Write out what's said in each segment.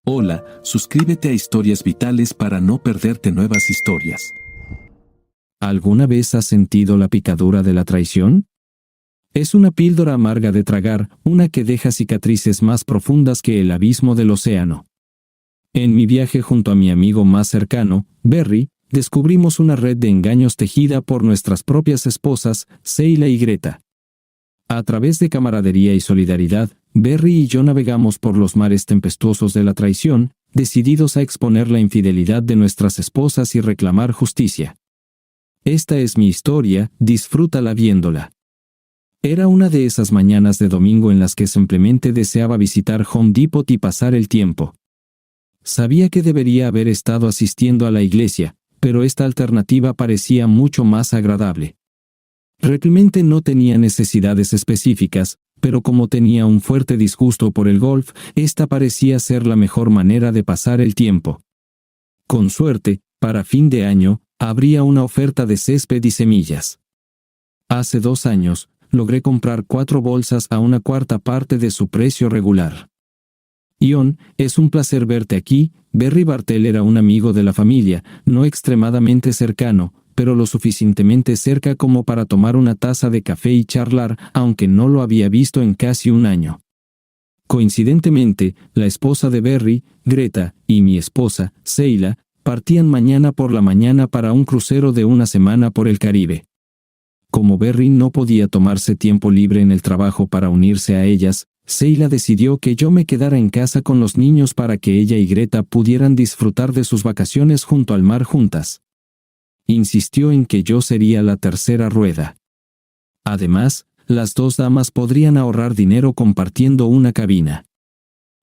Hola, suscríbete a Historias Vitales para no perderte nuevas historias. ¿Alguna vez has sentido la picadura de la traición? Es una píldora amarga de tragar, una que deja cicatrices más profundas que el abismo del océano. En mi viaje junto a mi amigo más cercano, Berry, descubrimos una red de engaños tejida por nuestras propias esposas, Seila y Greta. A través de camaradería y solidaridad, Berry y yo navegamos por los mares tempestuosos de la traición, decididos a exponer la infidelidad de nuestras esposas y reclamar justicia. Esta es mi historia, disfrútala viéndola. Era una de esas mañanas de domingo en las que simplemente deseaba visitar Home Depot y pasar el tiempo. Sabía que debería haber estado asistiendo a la iglesia, pero esta alternativa parecía mucho más agradable. Realmente no tenía necesidades específicas, pero como tenía un fuerte disgusto por el golf, esta parecía ser la mejor manera de pasar el tiempo. Con suerte, para fin de año, habría una oferta de césped y semillas. Hace 2 años, logré comprar 4 bolsas a una cuarta parte de su precio regular. Ion, es un placer verte aquí. Berry Bartel era un amigo de la familia, no extremadamente cercano, pero lo suficientemente cerca como para tomar una taza de café y charlar, aunque no lo había visto en casi un año. Coincidentemente, la esposa de Berry, Greta, y mi esposa, Seila, partían mañana por la mañana para un crucero de una semana por el Caribe. Como Berry no podía tomarse tiempo libre en el trabajo para unirse a ellas, Seila decidió que yo me quedara en casa con los niños para que ella y Greta pudieran disfrutar de sus vacaciones junto al mar juntas. Insistió en que yo sería la tercera rueda. Además, las 2 damas podrían ahorrar dinero compartiendo una cabina.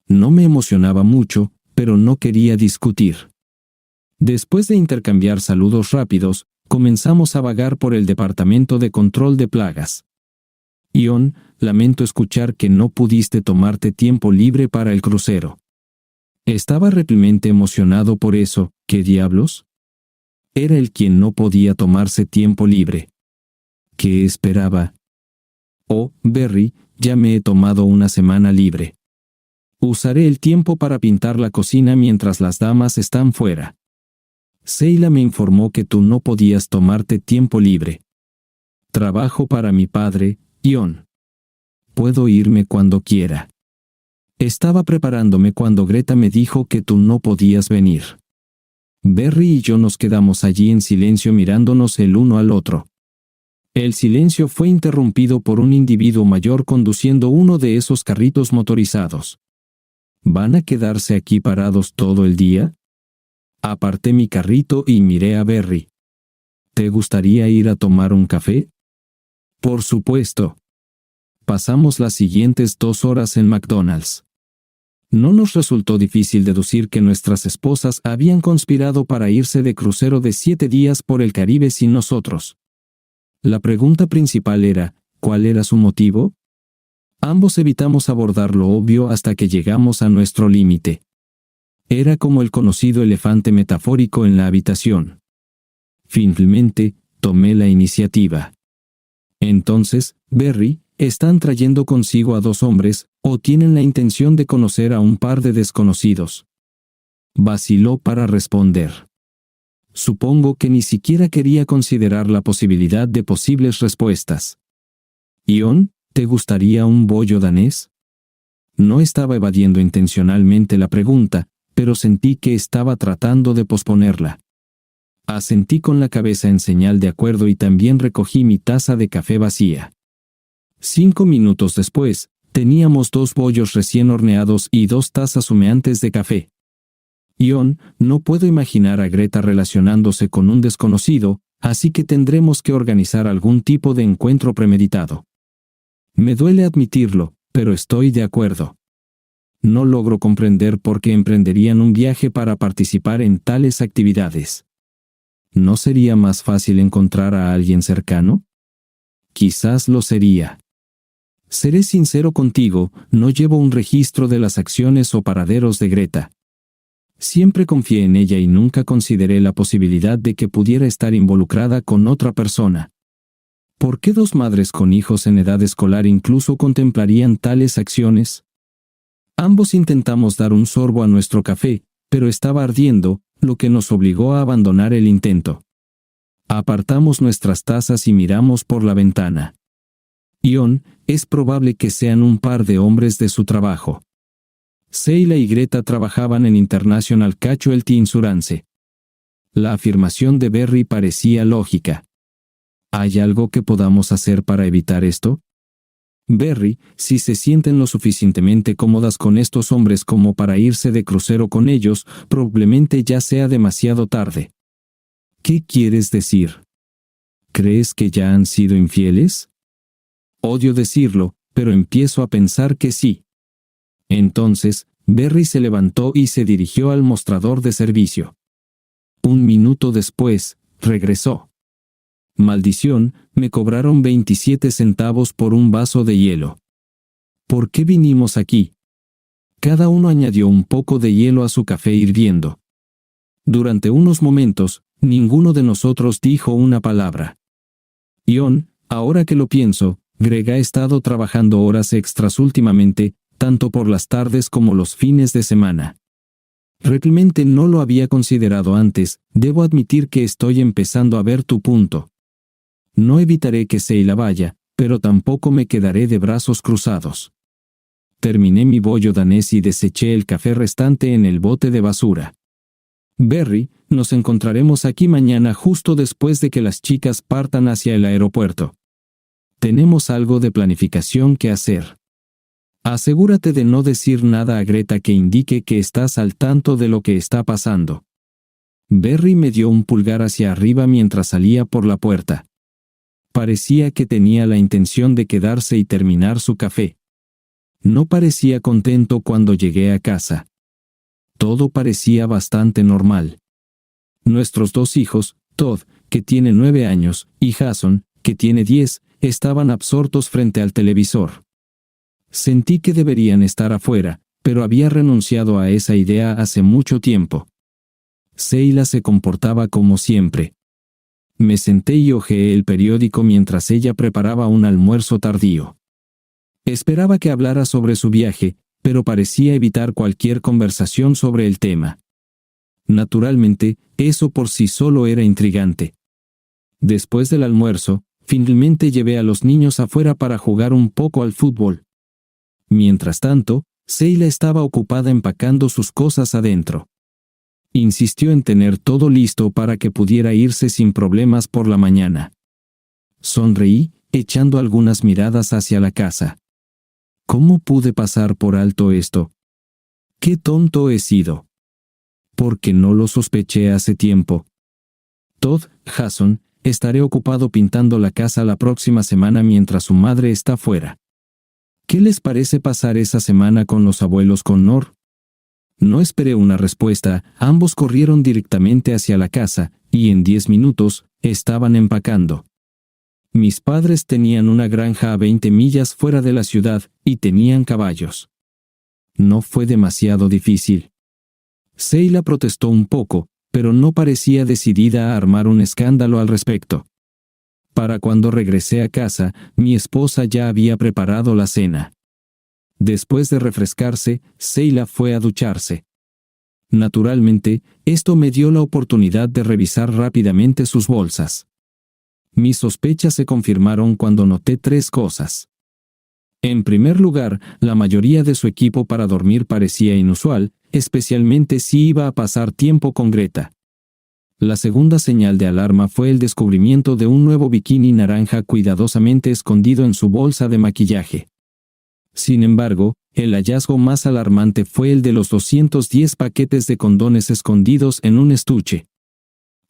No me emocionaba mucho, pero no quería discutir. Después de intercambiar saludos rápidos, comenzamos a vagar por el Departamento de Control de Plagas. Ion, lamento escuchar que no pudiste tomarte tiempo libre para el crucero. Estaba realmente emocionado por eso. ¿Qué diablos? Era él quien no podía tomarse tiempo libre. ¿Qué esperaba? Oh, Berry, ya me he tomado una semana libre. Usaré el tiempo para pintar la cocina mientras las damas están fuera. Seila me informó que tú no podías tomarte tiempo libre. Trabajo para mi padre, Ion. Puedo irme cuando quiera. Estaba preparándome cuando Greta me dijo que tú no podías venir. Berry y yo nos quedamos allí en silencio mirándonos el uno al otro. El silencio fue interrumpido por un individuo mayor conduciendo uno de esos carritos motorizados. ¿Van a quedarse aquí parados todo el día? Aparté mi carrito y miré a Berry. ¿Te gustaría ir a tomar un café? Por supuesto. Pasamos las siguientes 2 horas en McDonald's. No nos resultó difícil deducir que nuestras esposas habían conspirado para irse de crucero de 7 días por el Caribe sin nosotros. La pregunta principal era, ¿cuál era su motivo? Ambos evitamos abordar lo obvio hasta que llegamos a nuestro límite. Era como el conocido elefante metafórico en la habitación. Finalmente, tomé la iniciativa. Entonces, Berry, ¿están trayendo consigo a 2 hombres, o tienen la intención de conocer a un par de desconocidos? Vaciló para responder. Supongo que ni siquiera quería considerar la posibilidad de posibles respuestas. Ion, ¿te gustaría un bollo danés? No estaba evadiendo intencionalmente la pregunta, pero sentí que estaba tratando de posponerla. Asentí con la cabeza en señal de acuerdo y también recogí mi taza de café vacía. 5 minutos después, teníamos 2 bollos recién horneados y 2 tazas humeantes de café. Ion, no puedo imaginar a Greta relacionándose con un desconocido, así que tendremos que organizar algún tipo de encuentro premeditado. Me duele admitirlo, pero estoy de acuerdo. No logro comprender por qué emprenderían un viaje para participar en tales actividades. ¿No sería más fácil encontrar a alguien cercano? Quizás lo sería. Seré sincero contigo, no llevo un registro de las acciones o paraderos de Greta. Siempre confié en ella y nunca consideré la posibilidad de que pudiera estar involucrada con otra persona. ¿Por qué 2 madres con hijos en edad escolar incluso contemplarían tales acciones? Ambos intentamos dar un sorbo a nuestro café, pero estaba ardiendo, lo que nos obligó a abandonar el intento. Apartamos nuestras tazas y miramos por la ventana. Ion, es probable que sean un par de hombres de su trabajo. Seila y Greta trabajaban en International Casualty Insurance. La afirmación de Berry parecía lógica. ¿Hay algo que podamos hacer para evitar esto? Berry, si se sienten lo suficientemente cómodas con estos hombres como para irse de crucero con ellos, probablemente ya sea demasiado tarde. ¿Qué quieres decir? ¿Crees que ya han sido infieles? Odio decirlo, pero empiezo a pensar que sí. Entonces, Berry se levantó y se dirigió al mostrador de servicio. Un minuto después, regresó. Maldición, me cobraron 27 centavos por un vaso de hielo. ¿Por qué vinimos aquí? Cada uno añadió un poco de hielo a su café hirviendo. Durante unos momentos, ninguno de nosotros dijo una palabra. Ion, ahora que lo pienso, Greg ha estado trabajando horas extras últimamente, tanto por las tardes como los fines de semana. Realmente no lo había considerado antes, debo admitir que estoy empezando a ver tu punto. No evitaré que Seila vaya, pero tampoco me quedaré de brazos cruzados. Terminé mi bollo danés y deseché el café restante en el bote de basura. Berry, nos encontraremos aquí mañana justo después de que las chicas partan hacia el aeropuerto. Tenemos algo de planificación que hacer. Asegúrate de no decir nada a Greta que indique que estás al tanto de lo que está pasando. Berry me dio un pulgar hacia arriba mientras salía por la puerta. Parecía que tenía la intención de quedarse y terminar su café. No parecía contento cuando llegué a casa. Todo parecía bastante normal. Nuestros dos hijos, Todd, que tiene 9 años, y Jason, que tiene 10, estaban absortos frente al televisor. Sentí que deberían estar afuera, pero había renunciado a esa idea hace mucho tiempo. Seila se comportaba como siempre. Me senté y hojeé el periódico mientras ella preparaba un almuerzo tardío. Esperaba que hablara sobre su viaje, pero parecía evitar cualquier conversación sobre el tema. Naturalmente, eso por sí solo era intrigante. Después del almuerzo, finalmente llevé a los niños afuera para jugar un poco al fútbol. Mientras tanto, Seila estaba ocupada empacando sus cosas adentro. Insistió en tener todo listo para que pudiera irse sin problemas por la mañana. Sonreí, echando algunas miradas hacia la casa. ¿Cómo pude pasar por alto esto? ¡Qué tonto he sido! ¿Por qué no lo sospeché hace tiempo? Todd, Jason, estaré ocupado pintando la casa la próxima semana mientras su madre está fuera. ¿Qué les parece pasar esa semana con los abuelos Connor? No esperé una respuesta, ambos corrieron directamente hacia la casa, y en 10 minutos, estaban empacando. Mis padres tenían una granja a 20 millas fuera de la ciudad, y tenían caballos. No fue demasiado difícil. Seila protestó un poco, pero no parecía decidida a armar un escándalo al respecto. Para cuando regresé a casa, mi esposa ya había preparado la cena. Después de refrescarse, Seila fue a ducharse. Naturalmente, esto me dio la oportunidad de revisar rápidamente sus bolsas. Mis sospechas se confirmaron cuando noté 3 cosas. En primer lugar, la mayoría de su equipo para dormir parecía inusual, especialmente si iba a pasar tiempo con Greta. La segunda señal de alarma fue el descubrimiento de un nuevo bikini naranja cuidadosamente escondido en su bolsa de maquillaje. Sin embargo, el hallazgo más alarmante fue el de los 210 paquetes de condones escondidos en un estuche.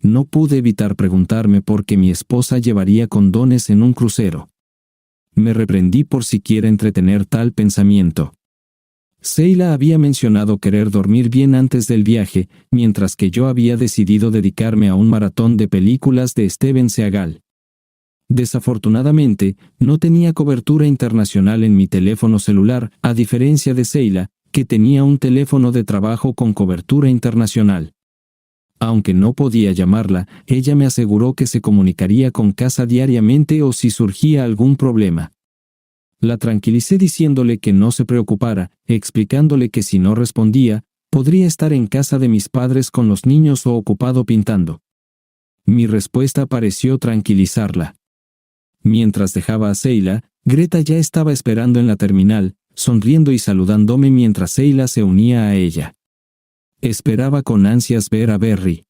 No pude evitar preguntarme por qué mi esposa llevaría condones en un crucero. Me reprendí por siquiera entretener tal pensamiento. Seila había mencionado querer dormir bien antes del viaje, mientras que yo había decidido dedicarme a un maratón de películas de Steven Seagal. Desafortunadamente, no tenía cobertura internacional en mi teléfono celular, a diferencia de Seila, que tenía un teléfono de trabajo con cobertura internacional. Aunque no podía llamarla, ella me aseguró que se comunicaría con casa diariamente o si surgía algún problema. La tranquilicé diciéndole que no se preocupara, explicándole que si no respondía, podría estar en casa de mis padres con los niños o ocupado pintando. Mi respuesta pareció tranquilizarla. Mientras dejaba a Seila, Greta ya estaba esperando en la terminal, sonriendo y saludándome mientras Seila se unía a ella. Esperaba con ansias ver a Berry.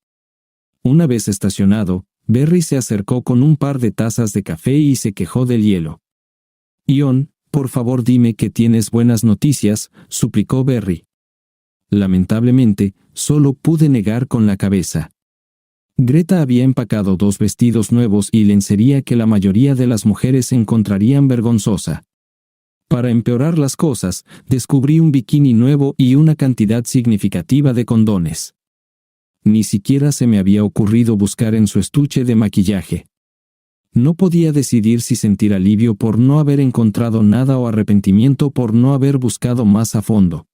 Una vez estacionado, Berry se acercó con un par de tazas de café y se quejó del hielo. «Ion, por favor dime que tienes buenas noticias», suplicó Berry. Lamentablemente, solo pude negar con la cabeza. Greta había empacado 2 vestidos nuevos y lencería que la mayoría de las mujeres encontrarían vergonzosa. Para empeorar las cosas, descubrí un bikini nuevo y una cantidad significativa de condones. Ni siquiera se me había ocurrido buscar en su estuche de maquillaje. No podía decidir si sentir alivio por no haber encontrado nada o arrepentimiento por no haber buscado más a fondo.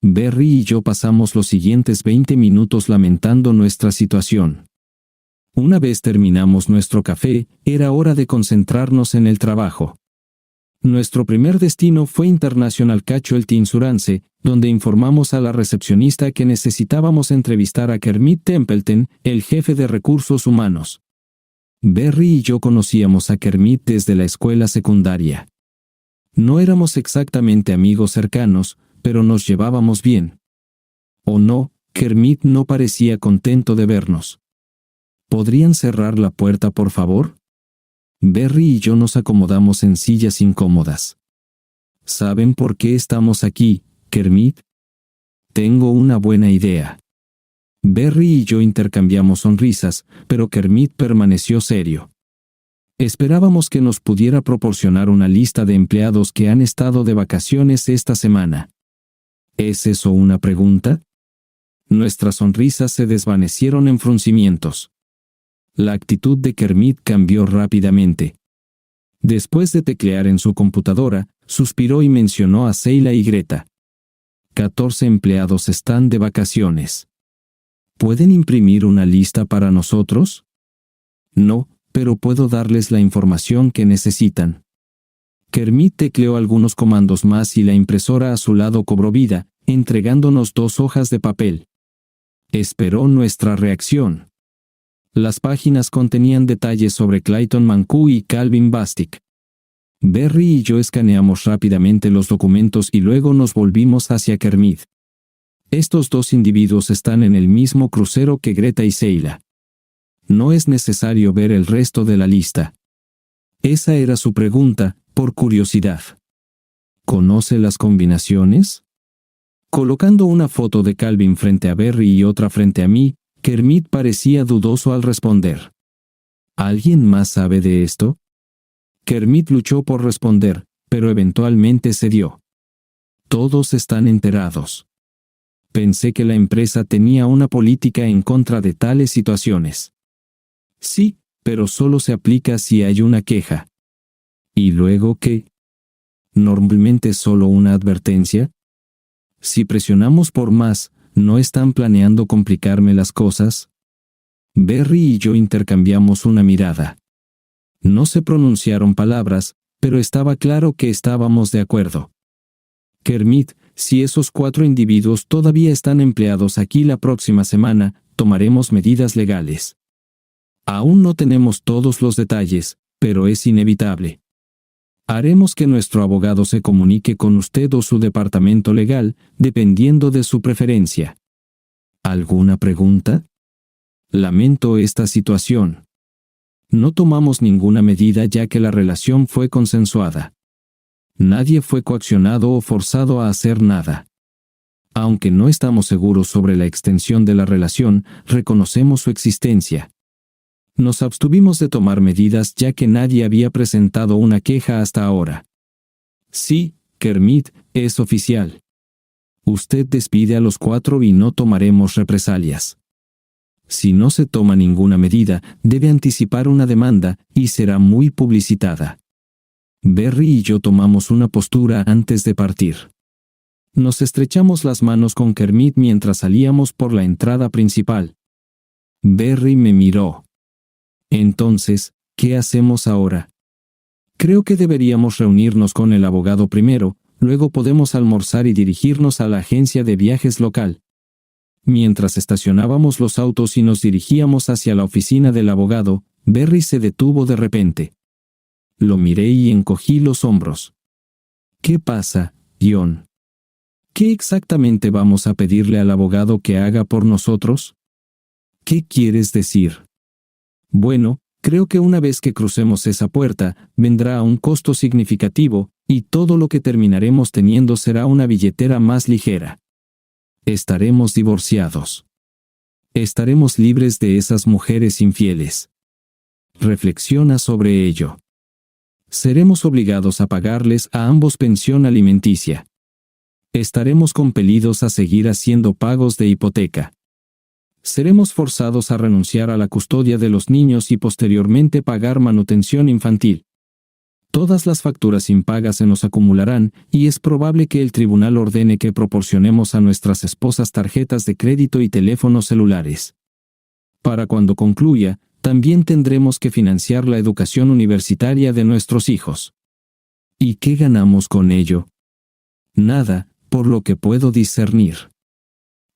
Berry y yo pasamos los siguientes 20 minutos lamentando nuestra situación. Una vez terminamos nuestro café, era hora de concentrarnos en el trabajo. Nuestro primer destino fue International Casualty Insurance, donde informamos a la recepcionista que necesitábamos entrevistar a Kermit Templeton, el jefe de recursos humanos. Berry y yo conocíamos a Kermit desde la escuela secundaria. No éramos exactamente amigos cercanos, pero nos llevábamos bien. ¿O no? Kermit no parecía contento de vernos. ¿Podrían cerrar la puerta, por favor? Berry y yo nos acomodamos en sillas incómodas. ¿Saben por qué estamos aquí, Kermit? Tengo una buena idea. Berry y yo intercambiamos sonrisas, pero Kermit permaneció serio. Esperábamos que nos pudiera proporcionar una lista de empleados que han estado de vacaciones esta semana. ¿Es eso una pregunta? Nuestras sonrisas se desvanecieron en fruncimientos. La actitud de Kermit cambió rápidamente. Después de teclear en su computadora, suspiró y mencionó a Seila y Greta. 14 empleados están de vacaciones. ¿Pueden imprimir una lista para nosotros? No, pero puedo darles la información que necesitan. Kermit tecleó algunos comandos más y la impresora a su lado cobró vida, entregándonos 2 hojas de papel. Esperó nuestra reacción. Las páginas contenían detalles sobre Clayton Mancu y Calvin Bastick. Berry y yo escaneamos rápidamente los documentos y luego nos volvimos hacia Kermit. Estos 2 individuos están en el mismo crucero que Greta y Seila. No es necesario ver el resto de la lista. Esa era su pregunta, por curiosidad. ¿Conoce las combinaciones? Colocando una foto de Calvin frente a Berry y otra frente a mí, Kermit parecía dudoso al responder. ¿Alguien más sabe de esto? Kermit luchó por responder, pero eventualmente cedió. Todos están enterados. Pensé que la empresa tenía una política en contra de tales situaciones. Sí, pero solo se aplica si hay una queja. ¿Y luego qué? ¿Normalmente solo una advertencia? Si presionamos por más, ¿no están planeando complicarme las cosas? Berry y yo intercambiamos una mirada. No se pronunciaron palabras, pero estaba claro que estábamos de acuerdo. Kermit, si esos 4 individuos todavía están empleados aquí la próxima semana, tomaremos medidas legales. Aún no tenemos todos los detalles, pero es inevitable. Haremos que nuestro abogado se comunique con usted o su departamento legal, dependiendo de su preferencia. ¿Alguna pregunta? Lamento esta situación. No tomamos ninguna medida ya que la relación fue consensuada. Nadie fue coaccionado o forzado a hacer nada. Aunque no estamos seguros sobre la extensión de la relación, reconocemos su existencia. Nos abstuvimos de tomar medidas ya que nadie había presentado una queja hasta ahora. Sí, Kermit, es oficial. Usted despide a los 4 y no tomaremos represalias. Si no se toma ninguna medida, debe anticipar una demanda y será muy publicitada. Berry y yo tomamos una postura antes de partir. Nos estrechamos las manos con Kermit mientras salíamos por la entrada principal. Berry me miró. Entonces, ¿qué hacemos ahora? Creo que deberíamos reunirnos con el abogado primero, luego podemos almorzar y dirigirnos a la agencia de viajes local. Mientras estacionábamos los autos y nos dirigíamos hacia la oficina del abogado, Berry se detuvo de repente. Lo miré y encogí los hombros. ¿Qué pasa, John? ¿Qué exactamente vamos a pedirle al abogado que haga por nosotros? ¿Qué quieres decir? Bueno, creo que una vez que crucemos esa puerta, vendrá a un costo significativo, y todo lo que terminaremos teniendo será una billetera más ligera. Estaremos divorciados. Estaremos libres de esas mujeres infieles. Reflexiona sobre ello. Seremos obligados a pagarles a ambos pensión alimenticia. Estaremos compelidos a seguir haciendo pagos de hipoteca. Seremos forzados a renunciar a la custodia de los niños y posteriormente pagar manutención infantil. Todas las facturas impagas se nos acumularán y es probable que el tribunal ordene que proporcionemos a nuestras esposas tarjetas de crédito y teléfonos celulares. Para cuando concluya, también tendremos que financiar la educación universitaria de nuestros hijos. ¿Y qué ganamos con ello? Nada, por lo que puedo discernir.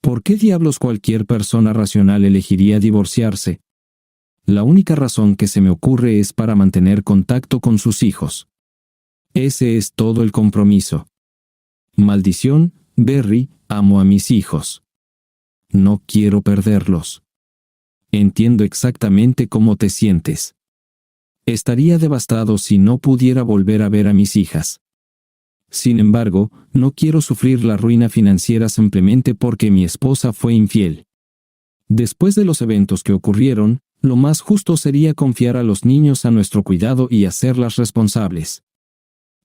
¿Por qué diablos cualquier persona racional elegiría divorciarse? La única razón que se me ocurre es para mantener contacto con sus hijos. Ese es todo el compromiso. Maldición, Berry, amo a mis hijos. No quiero perderlos. Entiendo exactamente cómo te sientes. Estaría devastado si no pudiera volver a ver a mis hijas. Sin embargo, no quiero sufrir la ruina financiera simplemente porque mi esposa fue infiel. Después de los eventos que ocurrieron, lo más justo sería confiar a los niños a nuestro cuidado y hacerlas responsables.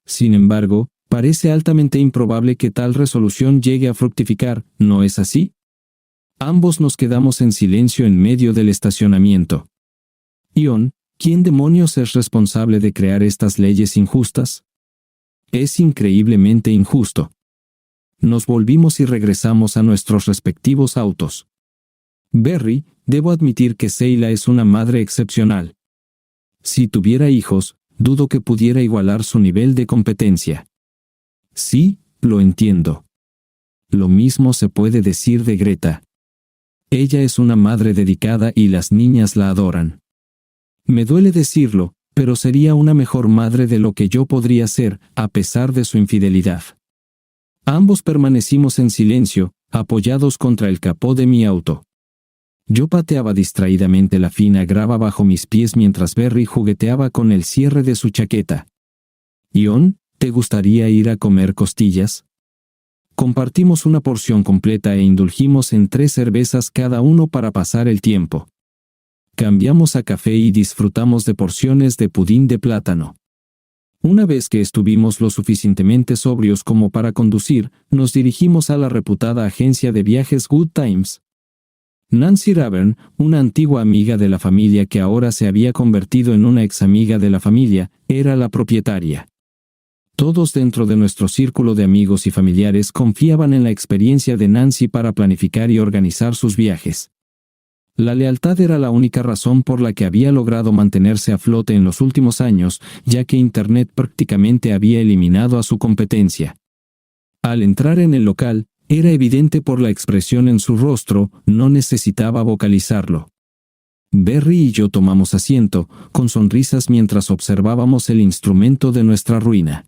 Sin embargo, parece altamente improbable que tal resolución llegue a fructificar, ¿no es así? Ambos nos quedamos en silencio en medio del estacionamiento. John, ¿quién demonios es responsable de crear estas leyes injustas? Es increíblemente injusto. Nos volvimos y regresamos a nuestros respectivos autos. Berry, debo admitir que Seila es una madre excepcional. Si tuviera hijos, dudo que pudiera igualar su nivel de competencia. Sí, lo entiendo. Lo mismo se puede decir de Greta. Ella es una madre dedicada y las niñas la adoran. Me duele decirlo, pero sería una mejor madre de lo que yo podría ser, a pesar de su infidelidad. Ambos permanecimos en silencio, apoyados contra el capó de mi auto. Yo pateaba distraídamente la fina grava bajo mis pies mientras Berry jugueteaba con el cierre de su chaqueta. John, ¿te gustaría ir a comer costillas? Compartimos una porción completa e indulgimos en 3 cervezas cada uno para pasar el tiempo. Cambiamos a café y disfrutamos de porciones de pudín de plátano. Una vez que estuvimos lo suficientemente sobrios como para conducir, nos dirigimos a la reputada agencia de viajes Good Times. Nancy Ravern, una antigua amiga de la familia que ahora se había convertido en una ex amiga de la familia, era la propietaria. Todos dentro de nuestro círculo de amigos y familiares confiaban en la experiencia de Nancy para planificar y organizar sus viajes. La lealtad era la única razón por la que había logrado mantenerse a flote en los últimos años, ya que Internet prácticamente había eliminado a su competencia. Al entrar en el local, era evidente por la expresión en su rostro, no necesitaba vocalizarlo. Berry y yo tomamos asiento, con sonrisas mientras observábamos el instrumento de nuestra ruina.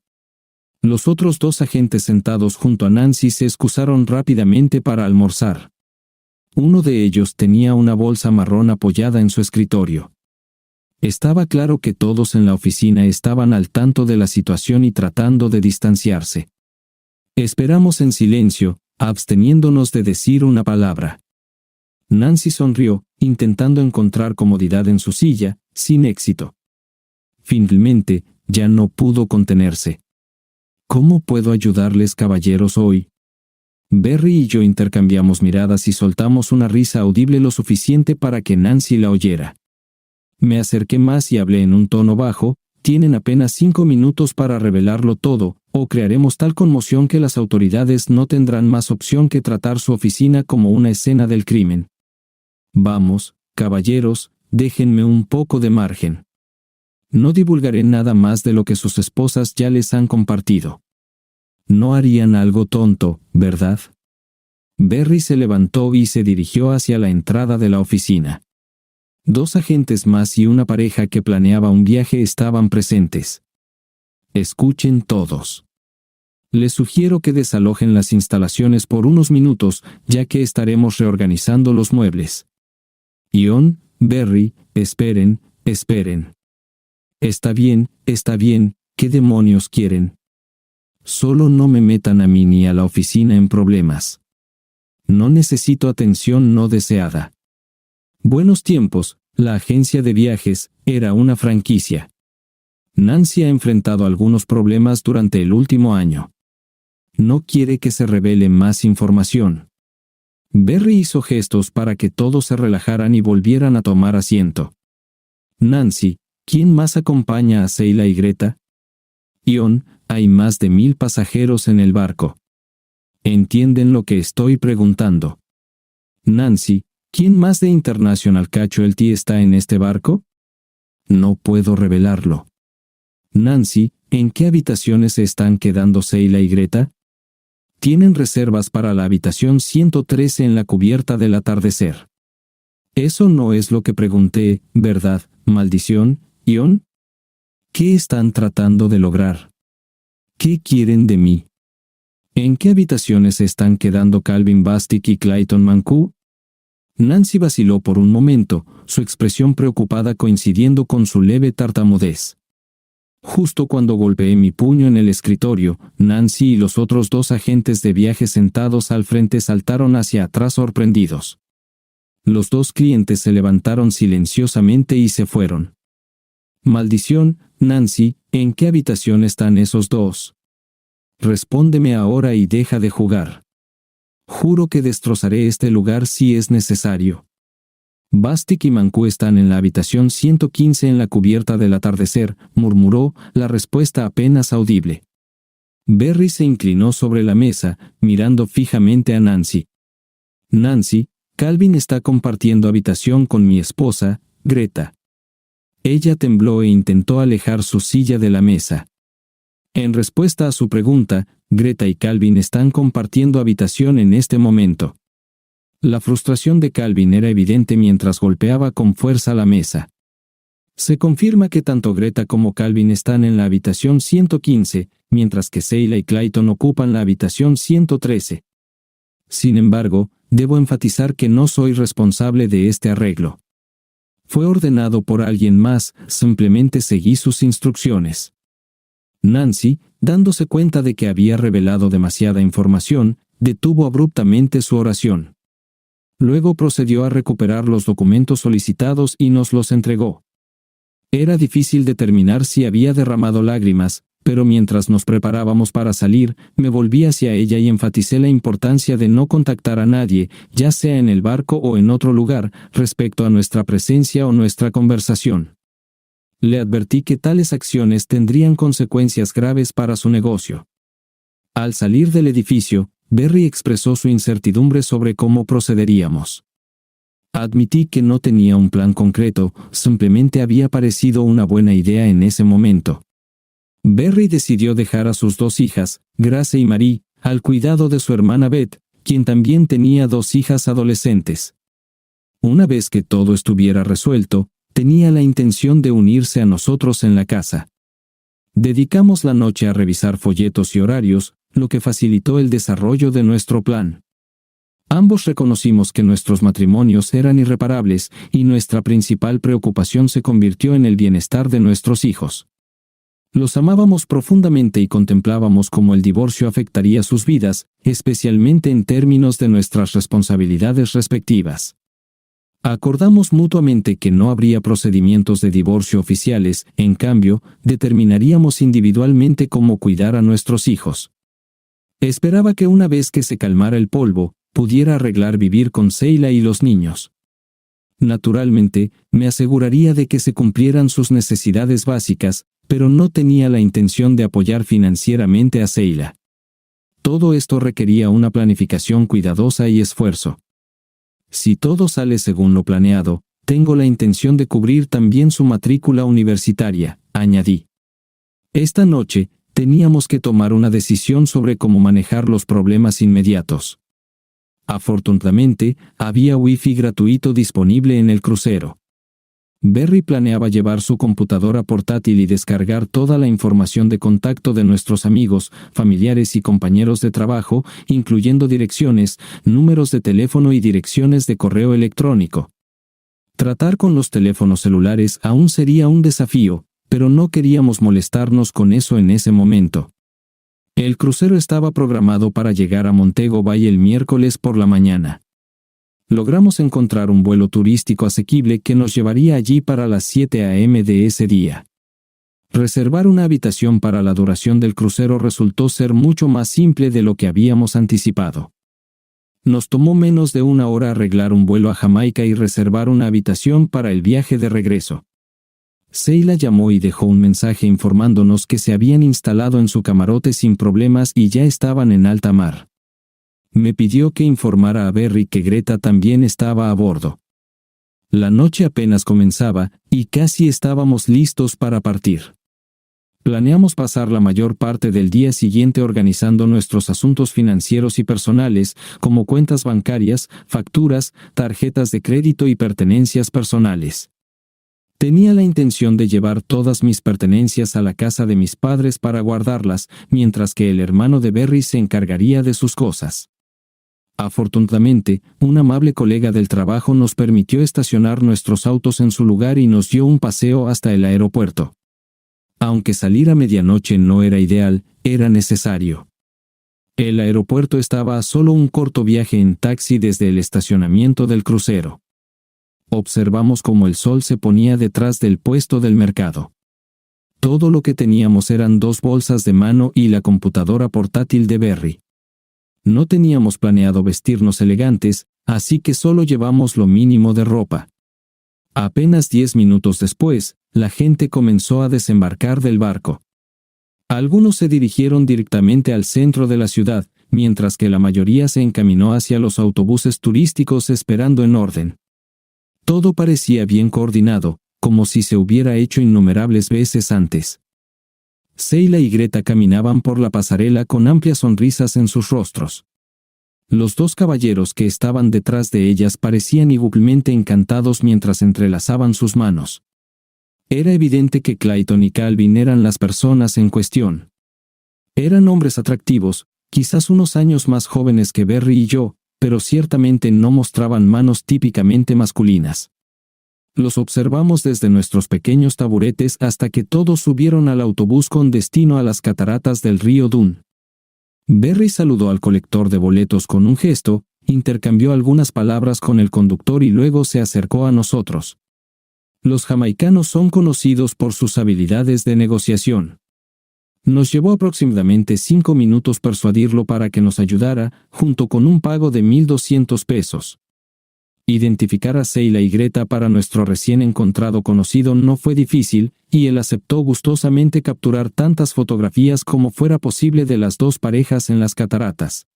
Los otros 2 agentes sentados junto a Nancy se excusaron rápidamente para almorzar. Uno de ellos tenía una bolsa marrón apoyada en su escritorio. Estaba claro que todos en la oficina estaban al tanto de la situación y tratando de distanciarse. Esperamos en silencio, absteniéndonos de decir una palabra. Nancy sonrió, intentando encontrar comodidad en su silla, sin éxito. Finalmente, ya no pudo contenerse. ¿Cómo puedo ayudarles, caballeros, hoy? Berry y yo intercambiamos miradas y soltamos una risa audible lo suficiente para que Nancy la oyera. Me acerqué más y hablé en un tono bajo: tienen apenas 5 minutos para revelarlo todo, o crearemos tal conmoción que las autoridades no tendrán más opción que tratar su oficina como una escena del crimen. Vamos, caballeros, déjenme un poco de margen. No divulgaré nada más de lo que sus esposas ya les han compartido. No harían algo tonto, ¿verdad? Berry se levantó y se dirigió hacia la entrada de la oficina. 2 agentes más y una pareja que planeaba un viaje estaban presentes. Escuchen todos. Les sugiero que desalojen las instalaciones por unos minutos, ya que estaremos reorganizando los muebles. Ion, Berry, esperen. Está bien, ¿qué demonios quieren? Solo no me metan a mí ni a la oficina en problemas. No necesito atención no deseada. Buenos tiempos, la agencia de viajes era una franquicia. Nancy ha enfrentado algunos problemas durante el último año. No quiere que se revele más información. Berry hizo gestos para que todos se relajaran y volvieran a tomar asiento. Nancy, ¿quién más acompaña a Seila y Greta? Ion, hay más de 1000 pasajeros en el barco. ¿Entienden lo que estoy preguntando? Nancy, ¿quién más de International Casualty está en este barco? No puedo revelarlo. Nancy, ¿en qué habitaciones se están quedando Seila y Greta? Tienen reservas para la habitación 113 en la cubierta del atardecer. Eso no es lo que pregunté, ¿verdad? Maldición, Ion. ¿Qué están tratando de lograr? ¿Qué quieren de mí? ¿En qué habitaciones se están quedando Calvin Bastick y Clayton Mancou? Nancy vaciló por un momento, su expresión preocupada coincidiendo con su leve tartamudez. Justo cuando golpeé mi puño en el escritorio, Nancy y los otros 2 agentes de viaje sentados al frente saltaron hacia atrás sorprendidos. Los 2 clientes se levantaron silenciosamente y se fueron. Maldición, Nancy, ¿en qué habitación están esos 2? Respóndeme ahora y deja de jugar. Juro que destrozaré este lugar si es necesario. Bastick y Mancou están en la habitación 115 en la cubierta del atardecer, murmuró, la respuesta apenas audible. Berry se inclinó sobre la mesa, mirando fijamente a Nancy. Nancy, Calvin está compartiendo habitación con mi esposa, Greta. Ella tembló e intentó alejar su silla de la mesa. En respuesta a su pregunta, Greta y Calvin están compartiendo habitación en este momento. La frustración de Calvin era evidente mientras golpeaba con fuerza la mesa. Se confirma que tanto Greta como Calvin están en la habitación 115, mientras que Seila y Clayton ocupan la habitación 113. Sin embargo, debo enfatizar que no soy responsable de este arreglo. Fue ordenado por alguien más, simplemente seguí sus instrucciones. Nancy, dándose cuenta de que había revelado demasiada información, detuvo abruptamente su oración. Luego procedió a recuperar los documentos solicitados y nos los entregó. Era difícil determinar si había derramado lágrimas, pero mientras nos preparábamos para salir, me volví hacia ella y enfaticé la importancia de no contactar a nadie, ya sea en el barco o en otro lugar, respecto a nuestra presencia o nuestra conversación. Le advertí que tales acciones tendrían consecuencias graves para su negocio. Al salir del edificio, Berry expresó su incertidumbre sobre cómo procederíamos. Admití que no tenía un plan concreto, simplemente había parecido una buena idea en ese momento. Berry decidió dejar a sus 2 hijas, Grace y Marie, al cuidado de su hermana Beth, quien también tenía 2 hijas adolescentes. Una vez que todo estuviera resuelto, tenía la intención de unirse a nosotros en la casa. Dedicamos la noche a revisar folletos y horarios, lo que facilitó el desarrollo de nuestro plan. Ambos reconocimos que nuestros matrimonios eran irreparables y nuestra principal preocupación se convirtió en el bienestar de nuestros hijos. Los amábamos profundamente y contemplábamos cómo el divorcio afectaría sus vidas, especialmente en términos de nuestras responsabilidades respectivas. Acordamos mutuamente que no habría procedimientos de divorcio oficiales, en cambio, determinaríamos individualmente cómo cuidar a nuestros hijos. Esperaba que una vez que se calmara el polvo, pudiera arreglar vivir con Seila y los niños. Naturalmente, me aseguraría de que se cumplieran sus necesidades básicas, pero no tenía la intención de apoyar financieramente a Seila. Todo esto requería una planificación cuidadosa y esfuerzo. Si todo sale según lo planeado, tengo la intención de cubrir también su matrícula universitaria, añadí. Esta noche, teníamos que tomar una decisión sobre cómo manejar los problemas inmediatos. Afortunadamente, había Wi-Fi gratuito disponible en el crucero. Berry planeaba llevar su computadora portátil y descargar toda la información de contacto de nuestros amigos, familiares y compañeros de trabajo, incluyendo direcciones, números de teléfono y direcciones de correo electrónico. Tratar con los teléfonos celulares aún sería un desafío, pero no queríamos molestarnos con eso en ese momento. El crucero estaba programado para llegar a Montego Bay el miércoles por la mañana. Logramos encontrar un vuelo turístico asequible que nos llevaría allí para las 7 a.m. de ese día. Reservar una habitación para la duración del crucero resultó ser mucho más simple de lo que habíamos anticipado. Nos tomó menos de una hora arreglar un vuelo a Jamaica y reservar una habitación para el viaje de regreso. Sheila llamó y dejó un mensaje informándonos que se habían instalado en su camarote sin problemas y ya estaban en alta mar. Me pidió que informara a Berry que Greta también estaba a bordo. La noche apenas comenzaba, y casi estábamos listos para partir. Planeamos pasar la mayor parte del día siguiente organizando nuestros asuntos financieros y personales, como cuentas bancarias, facturas, tarjetas de crédito y pertenencias personales. Tenía la intención de llevar todas mis pertenencias a la casa de mis padres para guardarlas, mientras que el hermano de Berry se encargaría de sus cosas. Afortunadamente, un amable colega del trabajo nos permitió estacionar nuestros autos en su lugar y nos dio un paseo hasta el aeropuerto. Aunque salir a medianoche no era ideal, era necesario. El aeropuerto estaba a solo un corto viaje en taxi desde el estacionamiento del crucero. Observamos cómo el sol se ponía detrás del puesto del mercado. Todo lo que teníamos eran 2 bolsas de mano y la computadora portátil de Berry. No teníamos planeado vestirnos elegantes, así que solo llevamos lo mínimo de ropa. Apenas 10 minutos después, la gente comenzó a desembarcar del barco. Algunos se dirigieron directamente al centro de la ciudad, mientras que la mayoría se encaminó hacia los autobuses turísticos esperando en orden. Todo parecía bien coordinado, como si se hubiera hecho innumerables veces antes. Sheila y Greta caminaban por la pasarela con amplias sonrisas en sus rostros. Los 2 caballeros que estaban detrás de ellas parecían igualmente encantados mientras entrelazaban sus manos. Era evidente que Clayton y Calvin eran las personas en cuestión. Eran hombres atractivos, quizás unos años más jóvenes que Berry y yo, pero ciertamente no mostraban manos típicamente masculinas. Los observamos desde nuestros pequeños taburetes hasta que todos subieron al autobús con destino a las cataratas del río Dun. Berry saludó al colector de boletos con un gesto, intercambió algunas palabras con el conductor y luego se acercó a nosotros. Los jamaicanos son conocidos por sus habilidades de negociación. Nos llevó aproximadamente 5 minutos persuadirlo para que nos ayudara, junto con un pago de $1,200. Identificar a Sheila y Greta para nuestro recién encontrado conocido no fue difícil, y él aceptó gustosamente capturar tantas fotografías como fuera posible de las 2 parejas en las cataratas.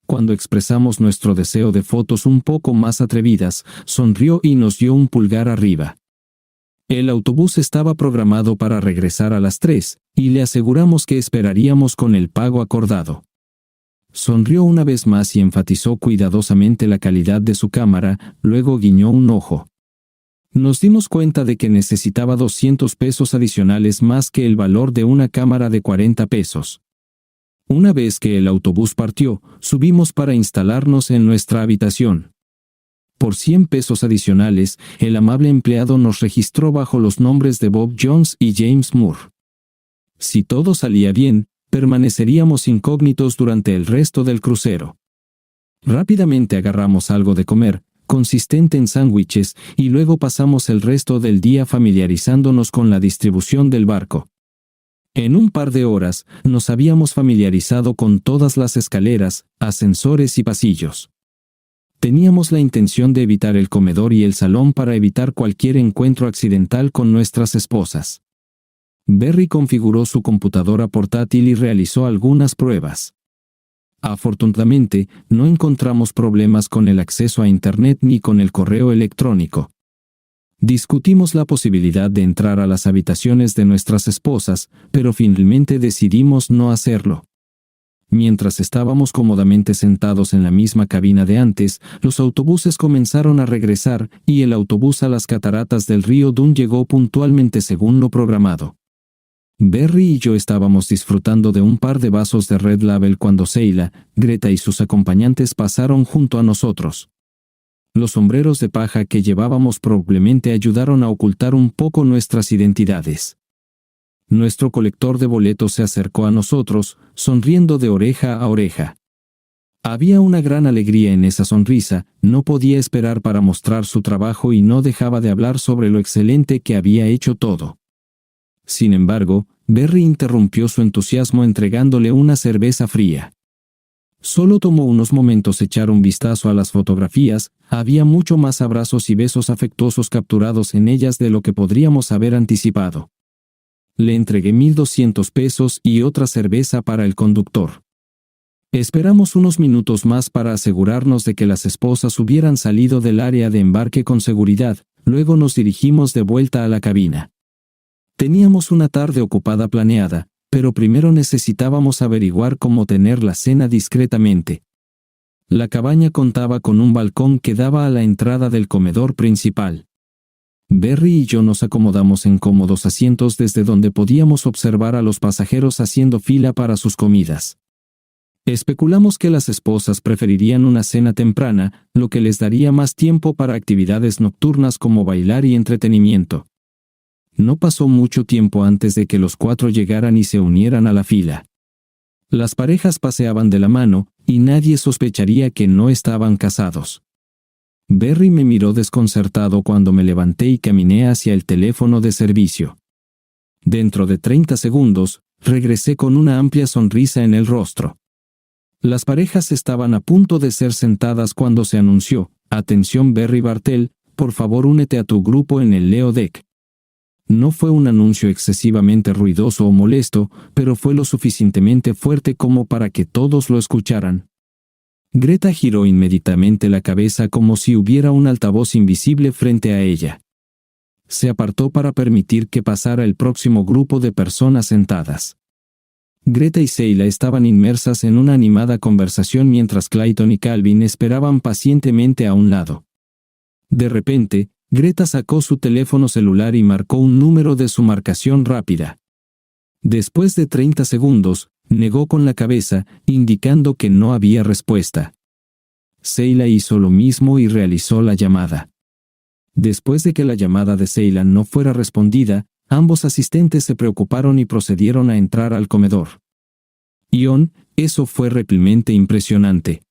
Cuando expresamos nuestro deseo de fotos un poco más atrevidas, sonrió y nos dio un pulgar arriba. El autobús estaba programado para regresar a las 3, y le aseguramos que esperaríamos con el pago acordado. Sonrió una vez más y enfatizó cuidadosamente la calidad de su cámara, luego guiñó un ojo. Nos dimos cuenta de que necesitaba $200 adicionales más que el valor de una cámara de $40. Una vez que el autobús partió, subimos para instalarnos en nuestra habitación. Por $100 adicionales, el amable empleado nos registró bajo los nombres de Bob Jones y James Moore. Si todo salía bien, permaneceríamos incógnitos durante el resto del crucero. Rápidamente agarramos algo de comer, consistente en sándwiches, y luego pasamos el resto del día familiarizándonos con la distribución del barco. En un par de horas, nos habíamos familiarizado con todas las escaleras, ascensores y pasillos. Teníamos la intención de evitar el comedor y el salón para evitar cualquier encuentro accidental con nuestras esposas. Berry configuró su computadora portátil y realizó algunas pruebas. Afortunadamente, no encontramos problemas con el acceso a Internet ni con el correo electrónico. Discutimos la posibilidad de entrar a las habitaciones de nuestras esposas, pero finalmente decidimos no hacerlo. Mientras estábamos cómodamente sentados en la misma cabina de antes, los autobuses comenzaron a regresar y el autobús a las cataratas del río Dun llegó puntualmente según lo programado. Berry y yo estábamos disfrutando de un par de vasos de Red Label cuando Seila, Greta y sus acompañantes pasaron junto a nosotros. Los sombreros de paja que llevábamos probablemente ayudaron a ocultar un poco nuestras identidades. Nuestro colector de boletos se acercó a nosotros, sonriendo de oreja a oreja. Había una gran alegría en esa sonrisa, no podía esperar para mostrar su trabajo y no dejaba de hablar sobre lo excelente que había hecho todo. Sin embargo, Berry interrumpió su entusiasmo entregándole una cerveza fría. Solo tomó unos momentos echar un vistazo a las fotografías, había mucho más abrazos y besos afectuosos capturados en ellas de lo que podríamos haber anticipado. Le entregué $1,200 y otra cerveza para el conductor. Esperamos unos minutos más para asegurarnos de que las esposas hubieran salido del área de embarque con seguridad, luego nos dirigimos de vuelta a la cabina. Teníamos una tarde ocupada planeada, pero primero necesitábamos averiguar cómo tener la cena discretamente. La cabaña contaba con un balcón que daba a la entrada del comedor principal. Berry y yo nos acomodamos en cómodos asientos desde donde podíamos observar a los pasajeros haciendo fila para sus comidas. Especulamos que las esposas preferirían una cena temprana, lo que les daría más tiempo para actividades nocturnas como bailar y entretenimiento. No pasó mucho tiempo antes de que los 4 llegaran y se unieran a la fila. Las parejas paseaban de la mano, y nadie sospecharía que no estaban casados. Berry me miró desconcertado cuando me levanté y caminé hacia el teléfono de servicio. Dentro de 30 segundos, regresé con una amplia sonrisa en el rostro. Las parejas estaban a punto de ser sentadas cuando se anunció: «Atención Berry Bartel, por favor únete a tu grupo en el Leo Deck». No fue un anuncio excesivamente ruidoso o molesto, pero fue lo suficientemente fuerte como para que todos lo escucharan. Greta giró inmediatamente la cabeza como si hubiera un altavoz invisible frente a ella. Se apartó para permitir que pasara el próximo grupo de personas sentadas. Greta y Seila estaban inmersas en una animada conversación mientras Clayton y Calvin esperaban pacientemente a un lado. De repente, Greta sacó su teléfono celular y marcó un número de su marcación rápida. Después de 30 segundos, negó con la cabeza, indicando que no había respuesta. Seila hizo lo mismo y realizó la llamada. Después de que la llamada de Seila no fuera respondida, ambos asistentes se preocuparon y procedieron a entrar al comedor. Eso fue realmente impresionante.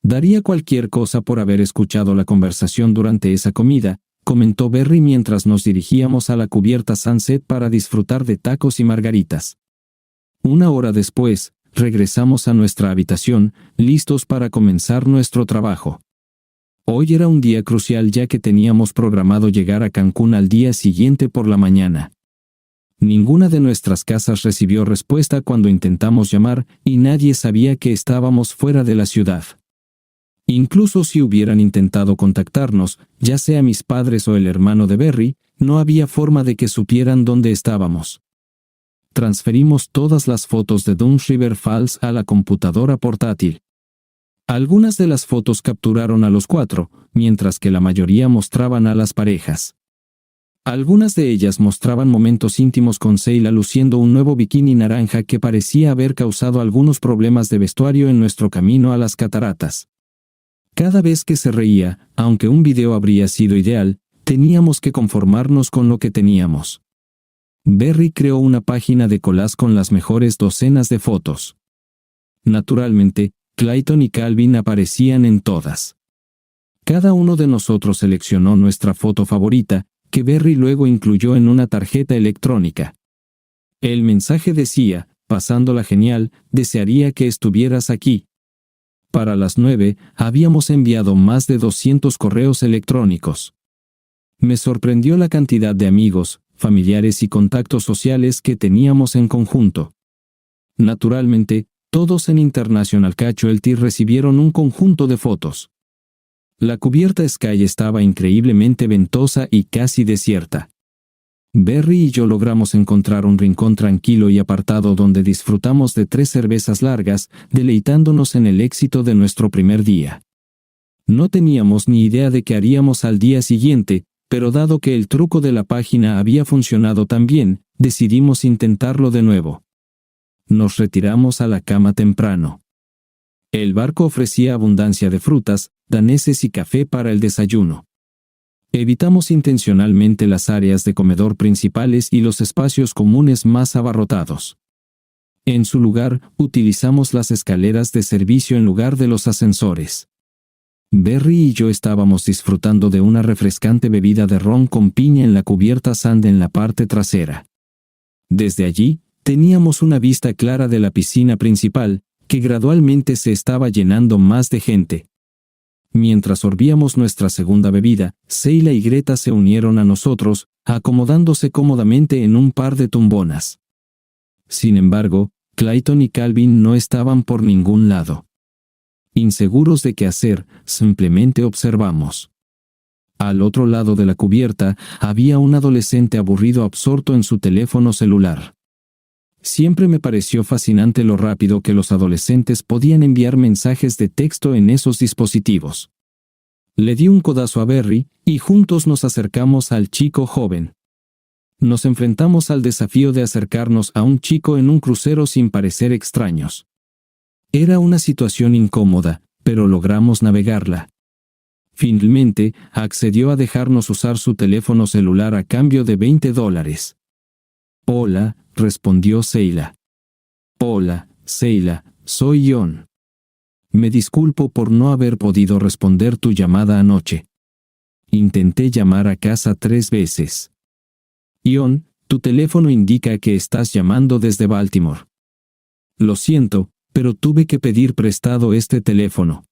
Daría cualquier cosa por haber escuchado la conversación durante esa comida, comentó Berry mientras nos dirigíamos a la cubierta Sunset para disfrutar de tacos y margaritas. Una hora después, regresamos a nuestra habitación, listos para comenzar nuestro trabajo. Hoy era un día crucial ya que teníamos programado llegar a Cancún al día siguiente por la mañana. Ninguna de nuestras casas recibió respuesta cuando intentamos llamar y nadie sabía que estábamos fuera de la ciudad. Incluso si hubieran intentado contactarnos, ya sea mis padres o el hermano de Berry, no había forma de que supieran dónde estábamos. Transferimos todas las fotos de Dunn's River Falls a la computadora portátil. Algunas de las fotos capturaron a los 4, mientras que la mayoría mostraban a las parejas. Algunas de ellas mostraban momentos íntimos con Seila luciendo un nuevo bikini naranja que parecía haber causado algunos problemas de vestuario en nuestro camino a las cataratas. Cada vez que se reía, aunque un video habría sido ideal, teníamos que conformarnos con lo que teníamos. Berry creó una página de collage con las mejores docenas de fotos. Naturalmente, Clayton y Calvin aparecían en todas. Cada uno de nosotros seleccionó nuestra foto favorita, que Berry luego incluyó en una tarjeta electrónica. El mensaje decía: «Pasándola genial, desearía que estuvieras aquí». Para las 9, habíamos enviado más de 200 correos electrónicos. Me sorprendió la cantidad de amigos, familiares y contactos sociales que teníamos en conjunto. Naturalmente, todos en International Casualty recibieron un conjunto de fotos. La cubierta Sky estaba increíblemente ventosa y casi desierta. Berry y yo logramos encontrar un rincón tranquilo y apartado donde disfrutamos de 3 cervezas largas, deleitándonos en el éxito de nuestro primer día. No teníamos ni idea de qué haríamos al día siguiente, pero dado que el truco de la página había funcionado tan bien, decidimos intentarlo de nuevo. Nos retiramos a la cama temprano. El barco ofrecía abundancia de frutas, daneses y café para el desayuno. Evitamos intencionalmente las áreas de comedor principales y los espacios comunes más abarrotados. En su lugar, utilizamos las escaleras de servicio en lugar de los ascensores. Berry y yo estábamos disfrutando de una refrescante bebida de ron con piña en la cubierta Sand en la parte trasera. Desde allí, teníamos una vista clara de la piscina principal, que gradualmente se estaba llenando más de gente. Mientras sorbíamos nuestra segunda bebida, Seila y Greta se unieron a nosotros, acomodándose cómodamente en un par de tumbonas. Sin embargo, Clayton y Calvin no estaban por ningún lado. Inseguros de qué hacer, simplemente observamos. Al otro lado de la cubierta, había un adolescente aburrido absorto en su teléfono celular. Siempre me pareció fascinante lo rápido que los adolescentes podían enviar mensajes de texto en esos dispositivos. Le di un codazo a Berry, y juntos nos acercamos al chico joven. Nos enfrentamos al desafío de acercarnos a un chico en un crucero sin parecer extraños. Era una situación incómoda, pero logramos navegarla. Finalmente, accedió a dejarnos usar su teléfono celular a cambio de $20. Hola, respondió Seila. Hola, Seila, soy Ion. Me disculpo por no haber podido responder tu llamada anoche. Intenté llamar a casa 3 veces. Ion, tu teléfono indica que estás llamando desde Baltimore. Lo siento, pero tuve que pedir prestado este teléfono.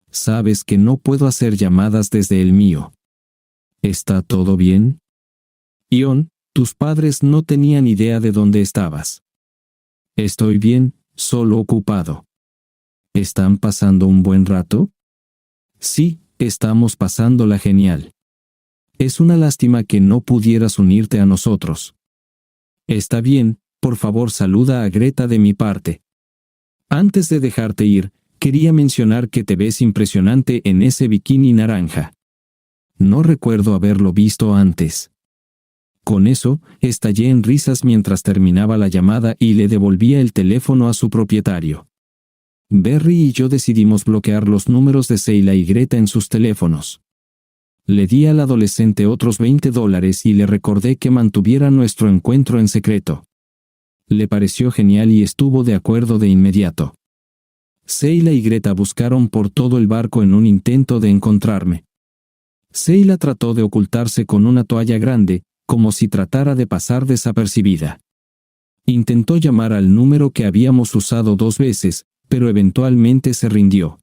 Sabes que no puedo hacer llamadas desde el mío. ¿Está todo bien? Ion, tus padres no tenían idea de dónde estabas. Estoy bien, solo ocupado. ¿Están pasando un buen rato? Sí, estamos pasándola genial. Es una lástima que no pudieras unirte a nosotros. Está bien, por favor saluda a Greta de mi parte. Antes de dejarte ir, quería mencionar que te ves impresionante en ese bikini naranja. No recuerdo haberlo visto antes. Con eso, estallé en risas mientras terminaba la llamada y le devolvía el teléfono a su propietario. Berry y yo decidimos bloquear los números de Seila y Greta en sus teléfonos. Le di al adolescente otros $20 y le recordé que mantuviera nuestro encuentro en secreto. Le pareció genial y estuvo de acuerdo de inmediato. Seila y Greta buscaron por todo el barco en un intento de encontrarme. Seila trató de ocultarse con una toalla grande, como si tratara de pasar desapercibida. Intentó llamar al número que habíamos usado 2 veces, pero eventualmente se rindió.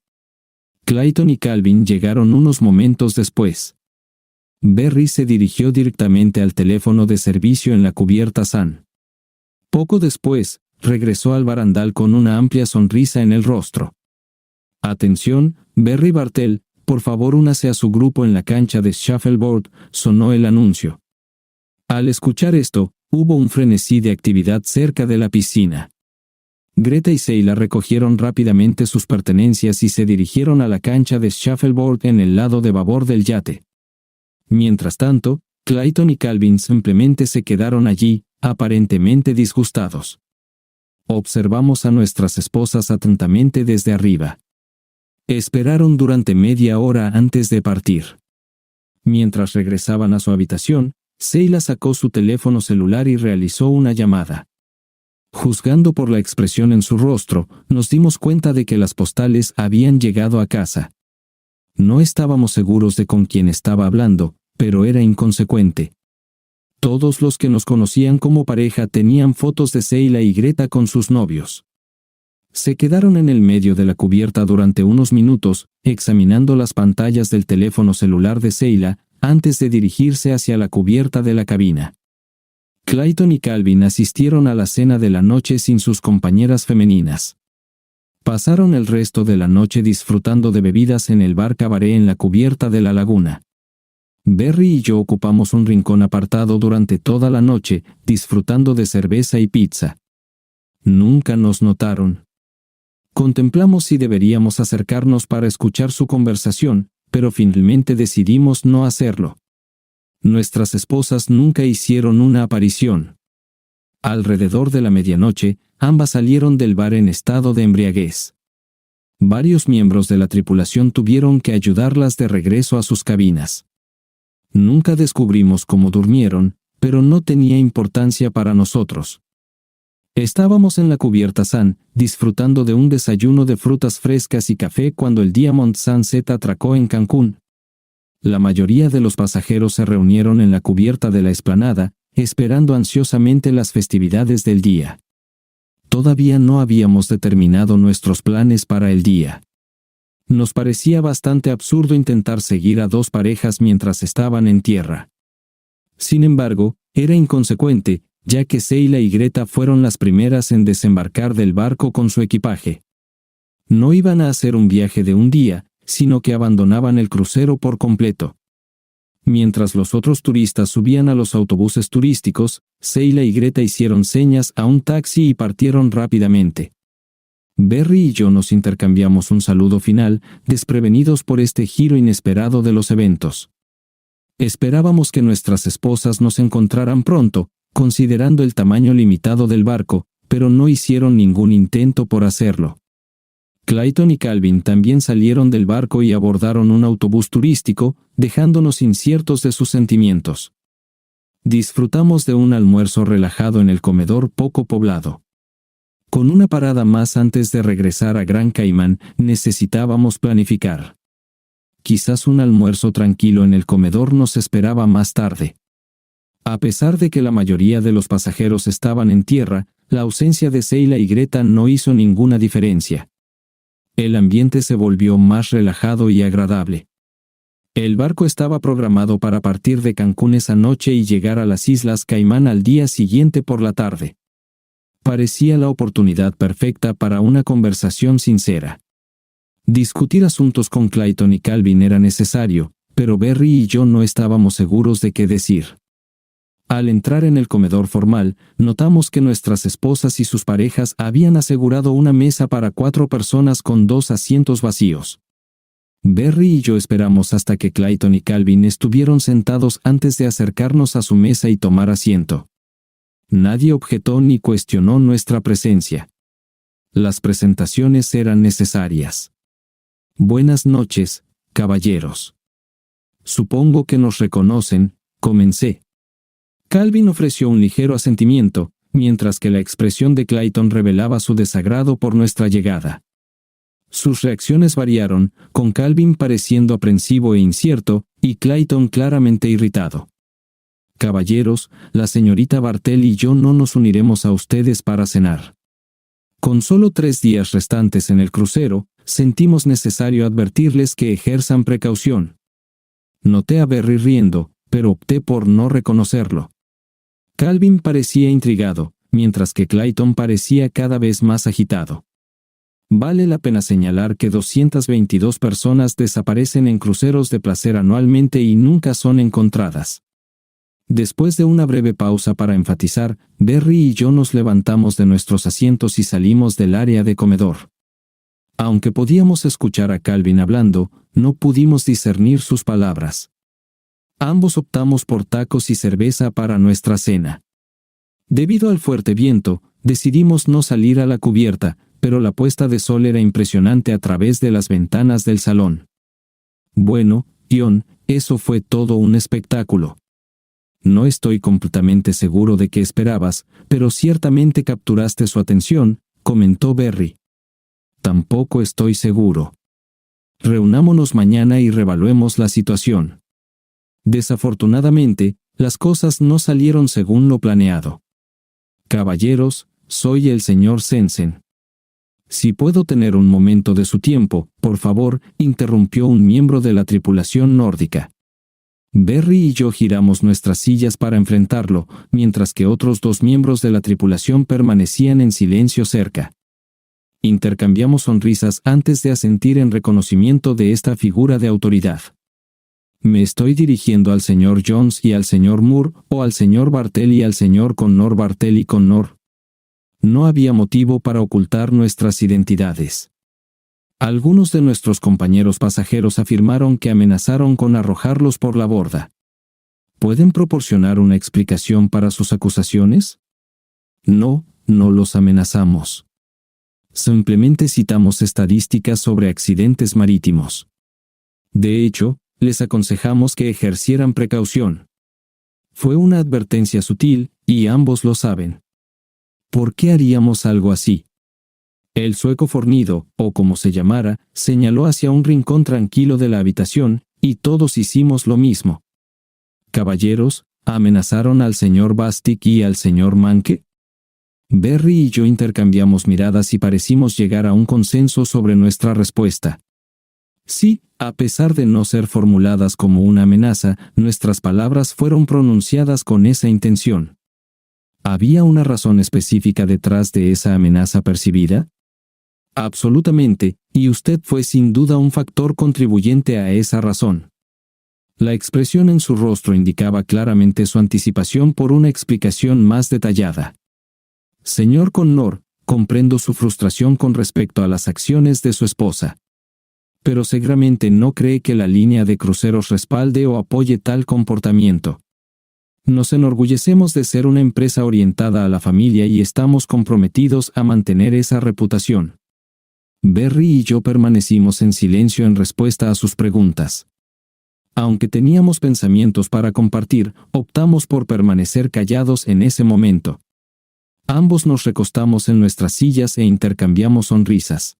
Clayton y Calvin llegaron unos momentos después. Berry se dirigió directamente al teléfono de servicio en la cubierta San. Poco después, regresó al barandal con una amplia sonrisa en el rostro. Atención, Berry Bartel, por favor únase a su grupo en la cancha de shuffleboard, sonó el anuncio. Al escuchar esto, hubo un frenesí de actividad cerca de la piscina. Greta y Seila recogieron rápidamente sus pertenencias y se dirigieron a la cancha de shuffleboard en el lado de babor del yate. Mientras tanto, Clayton y Calvin simplemente se quedaron allí, aparentemente disgustados. Observamos a nuestras esposas atentamente desde arriba. Esperaron durante media hora antes de partir. Mientras regresaban a su habitación, Seila sacó su teléfono celular y realizó una llamada. Juzgando por la expresión en su rostro, nos dimos cuenta de que las postales habían llegado a casa. No estábamos seguros de con quién estaba hablando, pero era inconsecuente. Todos los que nos conocían como pareja tenían fotos de Seila y Greta con sus novios. Se quedaron en el medio de la cubierta durante unos minutos, examinando las pantallas del teléfono celular de Seila, antes de dirigirse hacia la cubierta de la cabina. Clayton y Calvin asistieron a la cena de la noche sin sus compañeras femeninas. Pasaron el resto de la noche disfrutando de bebidas en el bar Cabaret en la cubierta de la laguna. Berry y yo ocupamos un rincón apartado durante toda la noche, disfrutando de cerveza y pizza. Nunca nos notaron. Contemplamos si deberíamos acercarnos para escuchar su conversación, pero finalmente decidimos no hacerlo. Nuestras esposas nunca hicieron una aparición. Alrededor de la medianoche, ambas salieron del bar en estado de embriaguez. Varios miembros de la tripulación tuvieron que ayudarlas de regreso a sus cabinas. Nunca descubrimos cómo durmieron, pero no tenía importancia para nosotros. Estábamos en la cubierta Sun, disfrutando de un desayuno de frutas frescas y café cuando el Diamond Sunset atracó en Cancún. La mayoría de los pasajeros se reunieron en la cubierta de la explanada, esperando ansiosamente las festividades del día. Todavía no habíamos determinado nuestros planes para el día. Nos parecía bastante absurdo intentar seguir a dos parejas mientras estaban en tierra. Sin embargo, era inconsecuente, ya que Sheila y Greta fueron las primeras en desembarcar del barco con su equipaje. No iban a hacer un viaje de un día, sino que abandonaban el crucero por completo. Mientras los otros turistas subían a los autobuses turísticos, Sheila y Greta hicieron señas a un taxi y partieron rápidamente. Berry y yo nos intercambiamos un saludo final, desprevenidos por este giro inesperado de los eventos. Esperábamos que nuestras esposas nos encontraran pronto, considerando el tamaño limitado del barco, pero no hicieron ningún intento por hacerlo. Clayton y Calvin también salieron del barco y abordaron un autobús turístico, dejándonos inciertos de sus sentimientos. Disfrutamos de un almuerzo relajado en el comedor poco poblado. Con una parada más antes de regresar a Gran Caimán, necesitábamos planificar. Quizás un almuerzo tranquilo en el comedor nos esperaba más tarde. A pesar de que la mayoría de los pasajeros estaban en tierra, la ausencia de Sheila y Greta no hizo ninguna diferencia. El ambiente se volvió más relajado y agradable. El barco estaba programado para partir de Cancún esa noche y llegar a las Islas Caimán al día siguiente por la tarde. Parecía la oportunidad perfecta para una conversación sincera. Discutir asuntos con Clayton y Calvin era necesario, pero Berry y yo no estábamos seguros de qué decir. Al entrar en el comedor formal, notamos que nuestras esposas y sus parejas habían asegurado una mesa para 4 personas con 2 asientos vacíos. Berry y yo esperamos hasta que Clayton y Calvin estuvieron sentados antes de acercarnos a su mesa y tomar asiento. Nadie objetó ni cuestionó nuestra presencia. Las presentaciones eran necesarias. Buenas noches, caballeros. Supongo que nos reconocen, comencé. Calvin ofreció un ligero asentimiento, mientras que la expresión de Clayton revelaba su desagrado por nuestra llegada. Sus reacciones variaron, con Calvin pareciendo aprensivo e incierto, y Clayton claramente irritado. Caballeros, la señorita Bartell y yo no nos uniremos a ustedes para cenar. Con solo 3 días restantes en el crucero, sentimos necesario advertirles que ejerzan precaución. Noté a Berry riendo, pero opté por no reconocerlo. Calvin parecía intrigado, mientras que Clayton parecía cada vez más agitado. Vale la pena señalar que 222 personas desaparecen en cruceros de placer anualmente y nunca son encontradas. Después de una breve pausa para enfatizar, Berry y yo nos levantamos de nuestros asientos y salimos del área de comedor. Aunque podíamos escuchar a Calvin hablando, no pudimos discernir sus palabras. Ambos optamos por tacos y cerveza para nuestra cena. Debido al fuerte viento, decidimos no salir a la cubierta, pero la puesta de sol era impresionante a través de las ventanas del salón. Bueno, John, eso fue todo un espectáculo. No estoy completamente seguro de qué esperabas, pero ciertamente capturaste su atención, comentó Berry. Tampoco estoy seguro. Reunámonos mañana y revaluemos la situación. Desafortunadamente, las cosas no salieron según lo planeado. Caballeros, soy el señor Sensen. Si puedo tener un momento de su tiempo, por favor, interrumpió un miembro de la tripulación nórdica. Berry y yo giramos nuestras sillas para enfrentarlo, mientras que otros 2 miembros de la tripulación permanecían en silencio cerca. Intercambiamos sonrisas antes de asentir en reconocimiento de esta figura de autoridad. ¿Me estoy dirigiendo al señor Jones y al señor Moore, o al señor Bartell y al señor Connor Bartell y Connor? No había motivo para ocultar nuestras identidades. Algunos de nuestros compañeros pasajeros afirmaron que amenazaron con arrojarlos por la borda. ¿Pueden proporcionar una explicación para sus acusaciones? No, no los amenazamos. Simplemente citamos estadísticas sobre accidentes marítimos. De hecho, les aconsejamos que ejercieran precaución. Fue una advertencia sutil, y ambos lo saben. ¿Por qué haríamos algo así? El sueco fornido, o como se llamara, señaló hacia un rincón tranquilo de la habitación, y todos hicimos lo mismo. Caballeros, ¿amenazaron al señor Bastick y al señor Manke? Berry y yo intercambiamos miradas y parecimos llegar a un consenso sobre nuestra respuesta. Sí, a pesar de no ser formuladas como una amenaza, nuestras palabras fueron pronunciadas con esa intención. ¿Había una razón específica detrás de esa amenaza percibida? Absolutamente, y usted fue sin duda un factor contribuyente a esa razón. La expresión en su rostro indicaba claramente su anticipación por una explicación más detallada. Señor Connor, comprendo su frustración con respecto a las acciones de su esposa. Pero seguramente no cree que la línea de cruceros respalde o apoye tal comportamiento. Nos enorgullecemos de ser una empresa orientada a la familia y estamos comprometidos a mantener esa reputación. Berry y yo permanecimos en silencio en respuesta a sus preguntas. Aunque teníamos pensamientos para compartir, optamos por permanecer callados en ese momento. Ambos nos recostamos en nuestras sillas e intercambiamos sonrisas.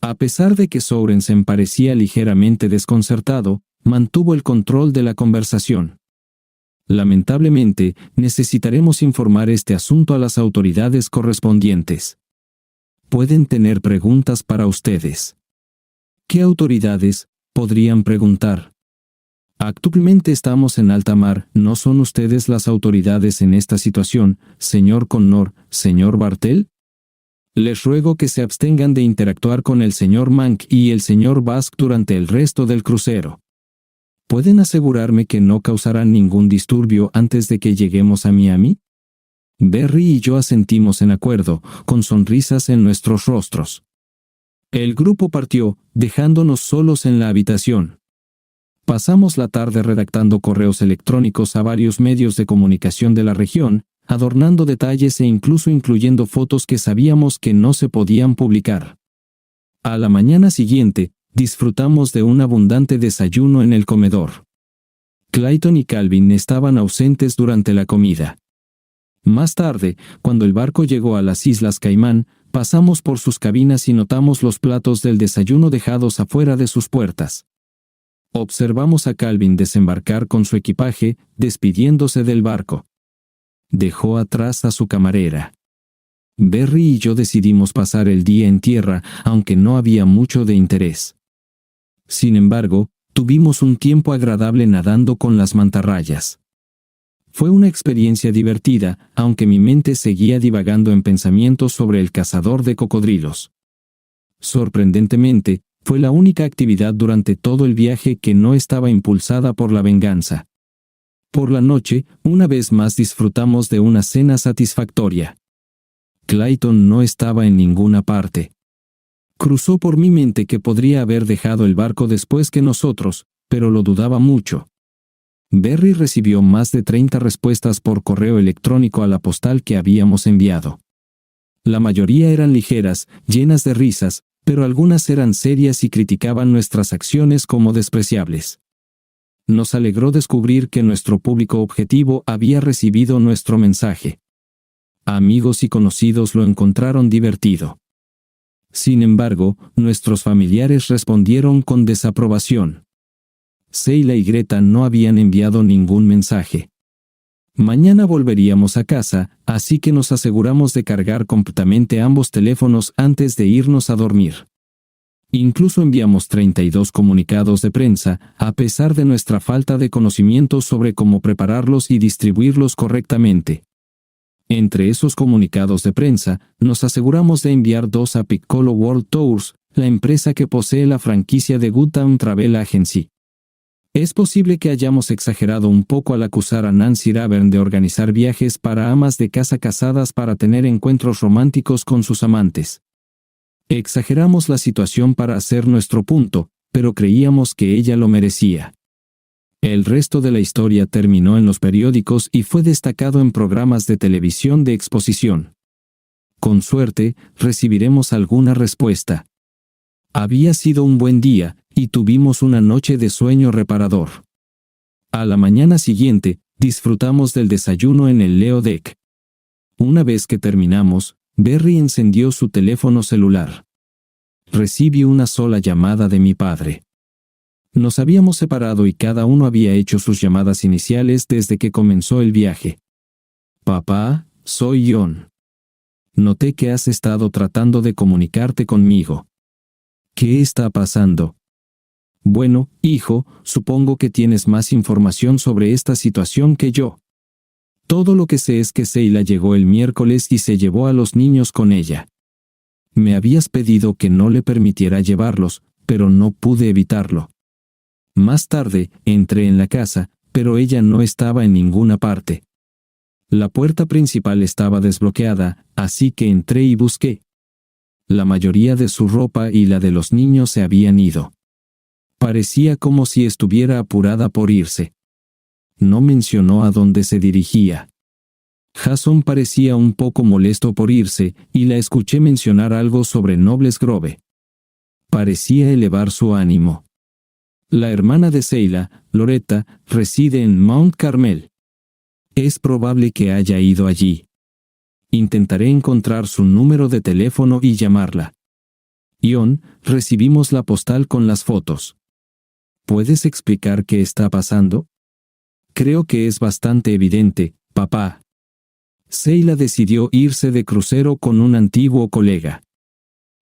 A pesar de que Sorensen parecía ligeramente desconcertado, mantuvo el control de la conversación. Lamentablemente, necesitaremos informar este asunto a las autoridades correspondientes. Pueden tener preguntas para ustedes. ¿Qué autoridades? Podrían preguntar. Actualmente estamos en alta mar, ¿no son ustedes las autoridades en esta situación, señor Connor, señor Bartell? Les ruego que se abstengan de interactuar con el señor Mank y el señor Bask durante el resto del crucero. ¿Pueden asegurarme que no causarán ningún disturbio antes de que lleguemos a Miami? Berry y yo asentimos en acuerdo, con sonrisas en nuestros rostros. El grupo partió, dejándonos solos en la habitación. Pasamos la tarde redactando correos electrónicos a varios medios de comunicación de la región, adornando detalles e incluso incluyendo fotos que sabíamos que no se podían publicar. A la mañana siguiente, disfrutamos de un abundante desayuno en el comedor. Clayton y Calvin estaban ausentes durante la comida. Más tarde, cuando el barco llegó a las Islas Caimán, pasamos por sus cabinas y notamos los platos del desayuno dejados afuera de sus puertas. Observamos a Calvin desembarcar con su equipaje, despidiéndose del barco. Dejó atrás a su camarera. Berry y yo decidimos pasar el día en tierra, aunque no había mucho de interés. Sin embargo, tuvimos un tiempo agradable nadando con las mantarrayas. Fue una experiencia divertida, aunque mi mente seguía divagando en pensamientos sobre el cazador de cocodrilos. Sorprendentemente, fue la única actividad durante todo el viaje que no estaba impulsada por la venganza. Por la noche, una vez más disfrutamos de una cena satisfactoria. Clayton no estaba en ninguna parte. Cruzó por mi mente que podría haber dejado el barco después que nosotros, pero lo dudaba mucho. Berry recibió más de 30 respuestas por correo electrónico a la postal que habíamos enviado. La mayoría eran ligeras, llenas de risas, pero algunas eran serias y criticaban nuestras acciones como despreciables. Nos alegró descubrir que nuestro público objetivo había recibido nuestro mensaje. Amigos y conocidos lo encontraron divertido. Sin embargo, nuestros familiares respondieron con desaprobación. Sheila y Greta no habían enviado ningún mensaje. Mañana volveríamos a casa, así que nos aseguramos de cargar completamente ambos teléfonos antes de irnos a dormir. Incluso enviamos 32 comunicados de prensa, a pesar de nuestra falta de conocimiento sobre cómo prepararlos y distribuirlos correctamente. Entre esos comunicados de prensa, nos aseguramos de enviar 2 a Piccolo World Tours, la empresa que posee la franquicia de Good Time Travel Agency. Es posible que hayamos exagerado un poco al acusar a Nancy Ravern de organizar viajes para amas de casa casadas para tener encuentros románticos con sus amantes. Exageramos la situación para hacer nuestro punto, pero creíamos que ella lo merecía. El resto de la historia terminó en los periódicos y fue destacado en programas de televisión de exposición. Con suerte, recibiremos alguna respuesta. Había sido un buen día, y tuvimos una noche de sueño reparador. A la mañana siguiente, disfrutamos del desayuno en el Leo Deck. Una vez que terminamos, Berry encendió su teléfono celular. Recibí una sola llamada de mi padre. Nos habíamos separado y cada uno había hecho sus llamadas iniciales desde que comenzó el viaje. Papá, soy John. Noté que has estado tratando de comunicarte conmigo. ¿Qué está pasando? Bueno, hijo, supongo que tienes más información sobre esta situación que yo. Todo lo que sé es que Seila llegó el miércoles y se llevó a los niños con ella. Me habías pedido que no le permitiera llevarlos, pero no pude evitarlo. Más tarde, entré en la casa, pero ella no estaba en ninguna parte. La puerta principal estaba desbloqueada, así que entré y busqué. La mayoría de su ropa y la de los niños se habían ido. Parecía como si estuviera apurada por irse. No mencionó a dónde se dirigía. Jason parecía un poco molesto por irse, y la escuché mencionar algo sobre Nobles Grove. Parecía elevar su ánimo. La hermana de Seila, Loretta, reside en Mount Carmel. Es probable que haya ido allí. Intentaré encontrar su número de teléfono y llamarla. John, recibimos la postal con las fotos. ¿Puedes explicar qué está pasando? Creo que es bastante evidente, papá. Seila decidió irse de crucero con un antiguo colega.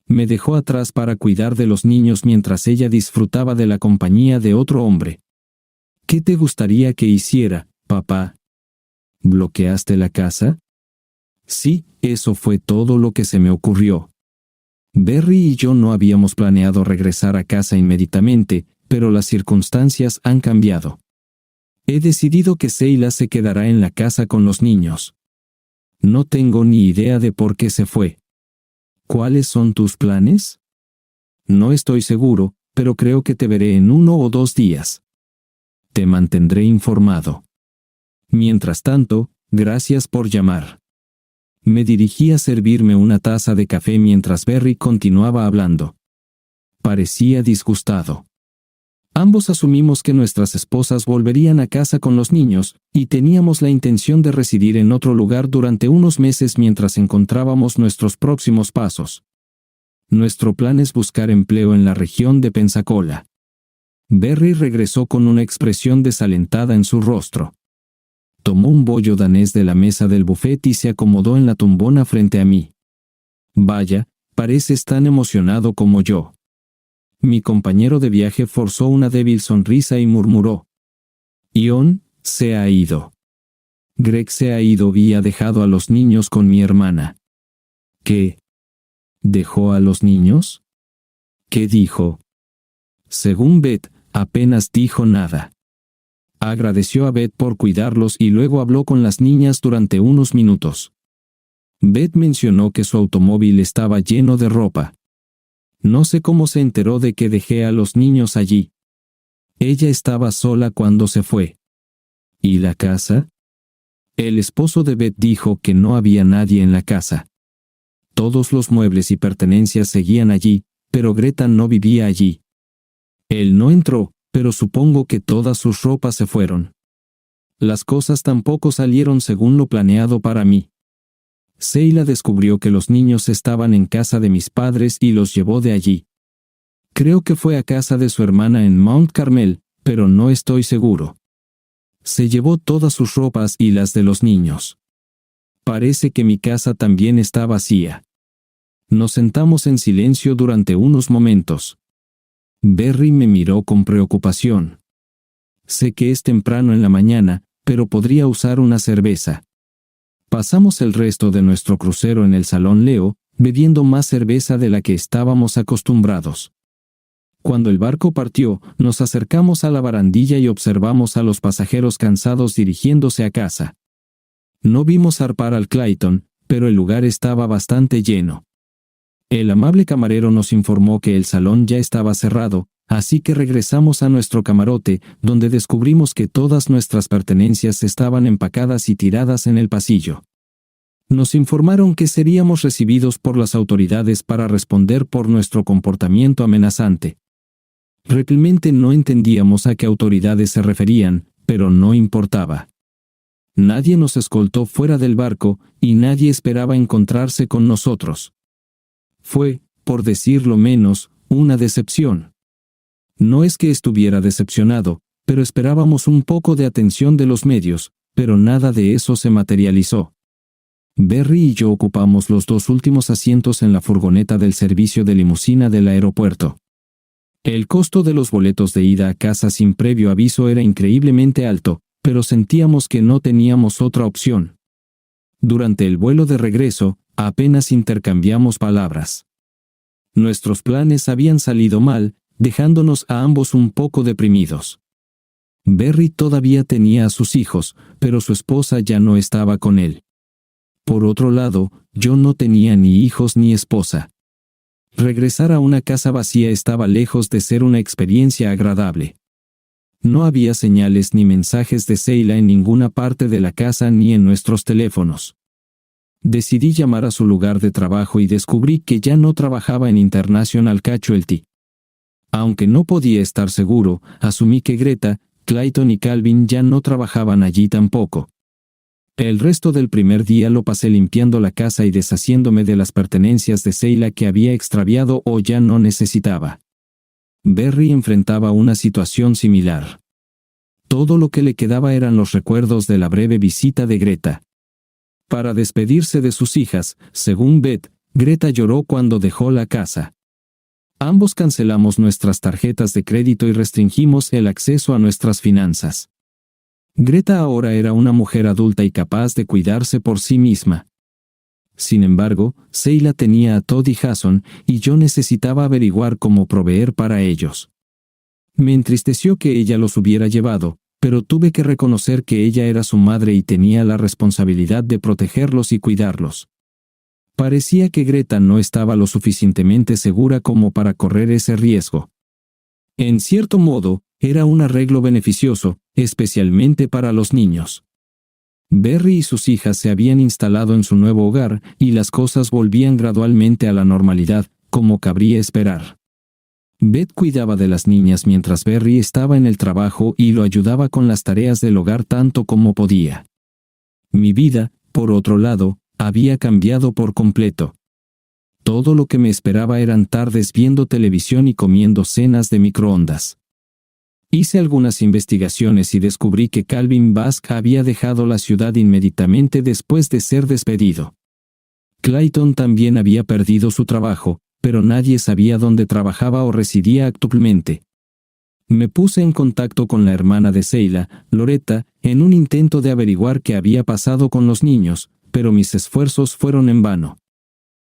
Me dejó atrás para cuidar de los niños mientras ella disfrutaba de la compañía de otro hombre. ¿Qué te gustaría que hiciera, papá? ¿Bloqueaste la casa? Sí, eso fue todo lo que se me ocurrió. Berry y yo no habíamos planeado regresar a casa inmediatamente, pero las circunstancias han cambiado. He decidido que Seila se quedará en la casa con los niños. No tengo ni idea de por qué se fue. ¿Cuáles son tus planes? No estoy seguro, pero creo que te veré en 1 o 2 días. Te mantendré informado. Mientras tanto, gracias por llamar. Me dirigí a servirme una taza de café mientras Berry continuaba hablando. Parecía disgustado. Ambos asumimos que nuestras esposas volverían a casa con los niños, y teníamos la intención de residir en otro lugar durante unos meses mientras encontrábamos nuestros próximos pasos. Nuestro plan es buscar empleo en la región de Pensacola. Berry regresó con una expresión desalentada en su rostro. Tomó un bollo danés de la mesa del buffet y se acomodó en la tumbona frente a mí. Vaya, pareces tan emocionado como yo. Mi compañero de viaje forzó una débil sonrisa y murmuró. John se ha ido. Greg se ha ido y ha dejado a los niños con mi hermana. ¿Qué? ¿Dejó a los niños? ¿Qué dijo? Según Beth, apenas dijo nada. Agradeció a Beth por cuidarlos y luego habló con las niñas durante unos minutos. Beth mencionó que su automóvil estaba lleno de ropa. No sé cómo se enteró de que dejé a los niños allí. Ella estaba sola cuando se fue. ¿Y la casa? El esposo de Beth dijo que no había nadie en la casa. Todos los muebles y pertenencias seguían allí, pero Greta no vivía allí. Él no entró, pero supongo que todas sus ropas se fueron. Las cosas tampoco salieron según lo planeado para mí. Seila descubrió que los niños estaban en casa de mis padres y los llevó de allí. Creo que fue a casa de su hermana en Mount Carmel, pero no estoy seguro. Se llevó todas sus ropas y las de los niños. Parece que mi casa también está vacía. Nos sentamos en silencio durante unos momentos. Berry me miró con preocupación. Sé que es temprano en la mañana, pero podría usar una cerveza. Pasamos el resto de nuestro crucero en el Salón Leo, bebiendo más cerveza de la que estábamos acostumbrados. Cuando el barco partió, nos acercamos a la barandilla y observamos a los pasajeros cansados dirigiéndose a casa. No vimos zarpar al Clayton, pero el lugar estaba bastante lleno. El amable camarero nos informó que el salón ya estaba cerrado, así que regresamos a nuestro camarote, donde descubrimos que todas nuestras pertenencias estaban empacadas y tiradas en el pasillo. Nos informaron que seríamos recibidos por las autoridades para responder por nuestro comportamiento amenazante. Realmente no entendíamos a qué autoridades se referían, pero no importaba. Nadie nos escoltó fuera del barco, y nadie esperaba encontrarse con nosotros. Fue, por decirlo menos, una decepción. No es que estuviera decepcionado, pero esperábamos un poco de atención de los medios, pero nada de eso se materializó. Berry y yo ocupamos los 2 últimos asientos en la furgoneta del servicio de limusina del aeropuerto. El costo de los boletos de ida a casa sin previo aviso era increíblemente alto, pero sentíamos que no teníamos otra opción. Durante el vuelo de regreso, apenas intercambiamos palabras. Nuestros planes habían salido mal, dejándonos a ambos un poco deprimidos. Berry todavía tenía a sus hijos, pero su esposa ya no estaba con él. Por otro lado, yo no tenía ni hijos ni esposa. Regresar a una casa vacía estaba lejos de ser una experiencia agradable. No había señales ni mensajes de Seila en ninguna parte de la casa ni en nuestros teléfonos. Decidí llamar a su lugar de trabajo y descubrí que ya no trabajaba en International Casualty. Aunque no podía estar seguro, asumí que Greta, Clayton y Calvin ya no trabajaban allí tampoco. El resto del primer día lo pasé limpiando la casa y deshaciéndome de las pertenencias de Seila que había extraviado o ya no necesitaba. Berry enfrentaba una situación similar. Todo lo que le quedaba eran los recuerdos de la breve visita de Greta. Para despedirse de sus hijas, según Beth, Greta lloró cuando dejó la casa. Ambos cancelamos nuestras tarjetas de crédito y restringimos el acceso a nuestras finanzas. Greta ahora era una mujer adulta y capaz de cuidarse por sí misma. Sin embargo, Seila tenía a Todd y Jason, y yo necesitaba averiguar cómo proveer para ellos. Me entristeció que ella los hubiera llevado, pero tuve que reconocer que ella era su madre y tenía la responsabilidad de protegerlos y cuidarlos. Parecía que Greta no estaba lo suficientemente segura como para correr ese riesgo. En cierto modo, era un arreglo beneficioso, especialmente para los niños. Berry y sus hijas se habían instalado en su nuevo hogar, y las cosas volvían gradualmente a la normalidad, como cabría esperar. Beth cuidaba de las niñas mientras Berry estaba en el trabajo y lo ayudaba con las tareas del hogar tanto como podía. Mi vida, por otro lado, había cambiado por completo. Todo lo que me esperaba eran tardes viendo televisión y comiendo cenas de microondas. Hice algunas investigaciones y descubrí que Calvin Bask había dejado la ciudad inmediatamente después de ser despedido. Clayton también había perdido su trabajo, pero nadie sabía dónde trabajaba o residía actualmente. Me puse en contacto con la hermana de Seila, Loretta, en un intento de averiguar qué había pasado con los niños, pero mis esfuerzos fueron en vano.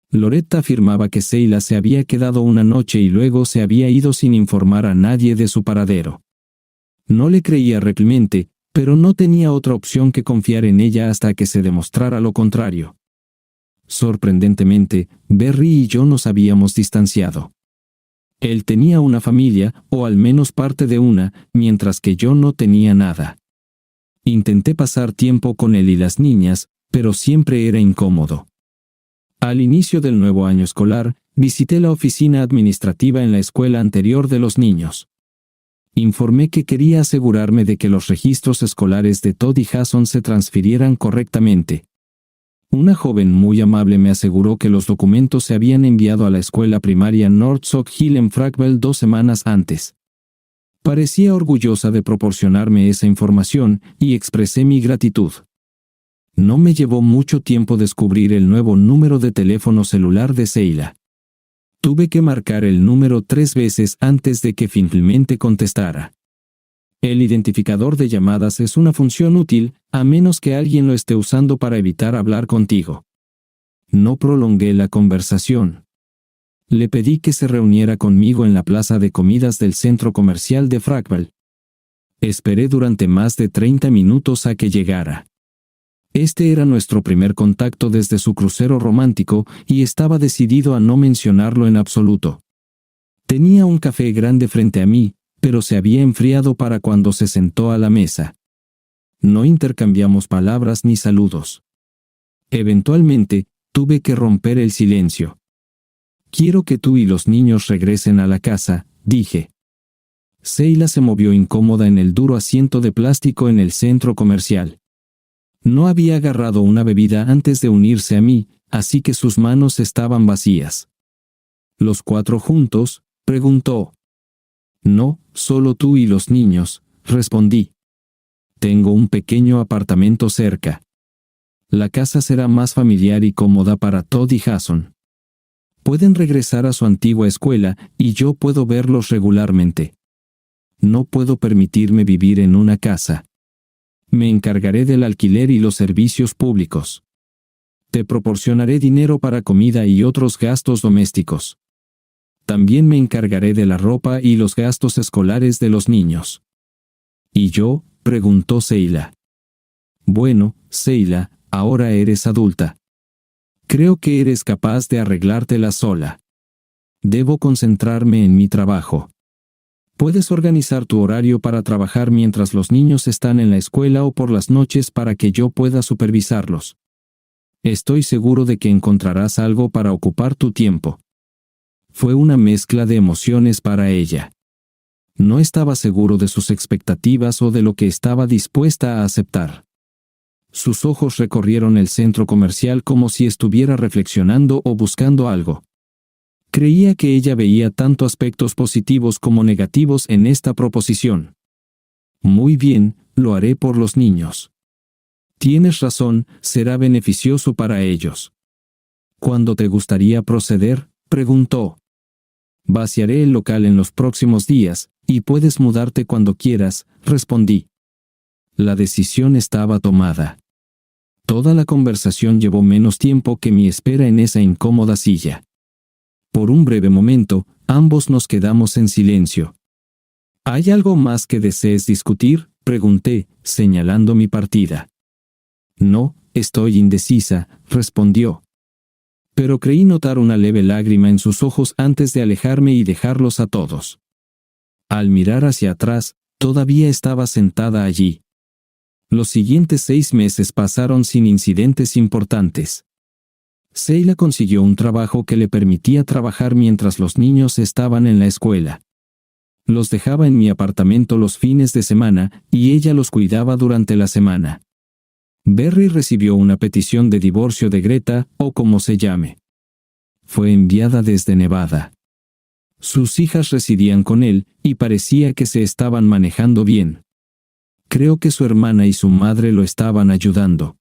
Loretta afirmaba que Seila se había quedado una noche y luego se había ido sin informar a nadie de su paradero. No le creía realmente, pero no tenía otra opción que confiar en ella hasta que se demostrara lo contrario. Sorprendentemente, Berry y yo nos habíamos distanciado. Él tenía una familia, o al menos parte de una, mientras que yo no tenía nada. Intenté pasar tiempo con él y las niñas, pero siempre era incómodo. Al inicio del nuevo año escolar, visité la oficina administrativa en la escuela anterior de los niños. Informé que quería asegurarme de que los registros escolares de Todd y Jason se transfirieran correctamente. Una joven muy amable me aseguró que los documentos se habían enviado a la escuela primaria North Sock Hill en Frackville 2 semanas antes. Parecía orgullosa de proporcionarme esa información, y expresé mi gratitud. No me llevó mucho tiempo descubrir el nuevo número de teléfono celular de Seila. Tuve que marcar el número 3 veces antes de que finalmente contestara. El identificador de llamadas es una función útil, a menos que alguien lo esté usando para evitar hablar contigo. No prolongué la conversación. Le pedí que se reuniera conmigo en la plaza de comidas del centro comercial de Fragwell. Esperé durante más de 30 minutos a que llegara. Este era nuestro primer contacto desde su crucero romántico y estaba decidido a no mencionarlo en absoluto. Tenía un café grande frente a mí, pero se había enfriado para cuando se sentó a la mesa. No intercambiamos palabras ni saludos. Eventualmente, tuve que romper el silencio. «Quiero que tú y los niños regresen a la casa», dije. Seila se movió incómoda en el duro asiento de plástico en el centro comercial. No había agarrado una bebida antes de unirse a mí, así que sus manos estaban vacías. «¿Los 4 juntos?», preguntó. «No, solo tú y los niños», respondí. «Tengo un pequeño apartamento cerca. La casa será más familiar y cómoda para Todd y Jason. Pueden regresar a su antigua escuela y yo puedo verlos regularmente. No puedo permitirme vivir en una casa. Me encargaré del alquiler y los servicios públicos. Te proporcionaré dinero para comida y otros gastos domésticos. También me encargaré de la ropa y los gastos escolares de los niños». «¿Y yo?», preguntó Seila. «Bueno, Seila, ahora eres adulta. Creo que eres capaz de arreglártela sola. Debo concentrarme en mi trabajo. Puedes organizar tu horario para trabajar mientras los niños están en la escuela o por las noches para que yo pueda supervisarlos. Estoy seguro de que encontrarás algo para ocupar tu tiempo». Fue una mezcla de emociones para ella. No estaba seguro de sus expectativas o de lo que estaba dispuesta a aceptar. Sus ojos recorrieron el centro comercial como si estuviera reflexionando o buscando algo. Creía que ella veía tanto aspectos positivos como negativos en esta proposición. «Muy bien, lo haré por los niños. Tienes razón, será beneficioso para ellos». «¿Cuándo te gustaría proceder?», preguntó. «Vaciaré el local en los próximos días, y puedes mudarte cuando quieras», respondí. La decisión estaba tomada. Toda la conversación llevó menos tiempo que mi espera en esa incómoda silla. Por un breve momento, ambos nos quedamos en silencio. «¿Hay algo más que desees discutir?», pregunté, señalando mi partida. «No, estoy indecisa», respondió. Pero creí notar una leve lágrima en sus ojos antes de alejarme y dejarlos a todos. Al mirar hacia atrás, todavía estaba sentada allí. Los siguientes 6 meses pasaron sin incidentes importantes. Seila consiguió un trabajo que le permitía trabajar mientras los niños estaban en la escuela. Los dejaba en mi apartamento los fines de semana y ella los cuidaba durante la semana. Berry recibió una petición de divorcio de Greta, o como se llame. Fue enviada desde Nevada. Sus hijas residían con él, y parecía que se estaban manejando bien. Creo que su hermana y su madre lo estaban ayudando.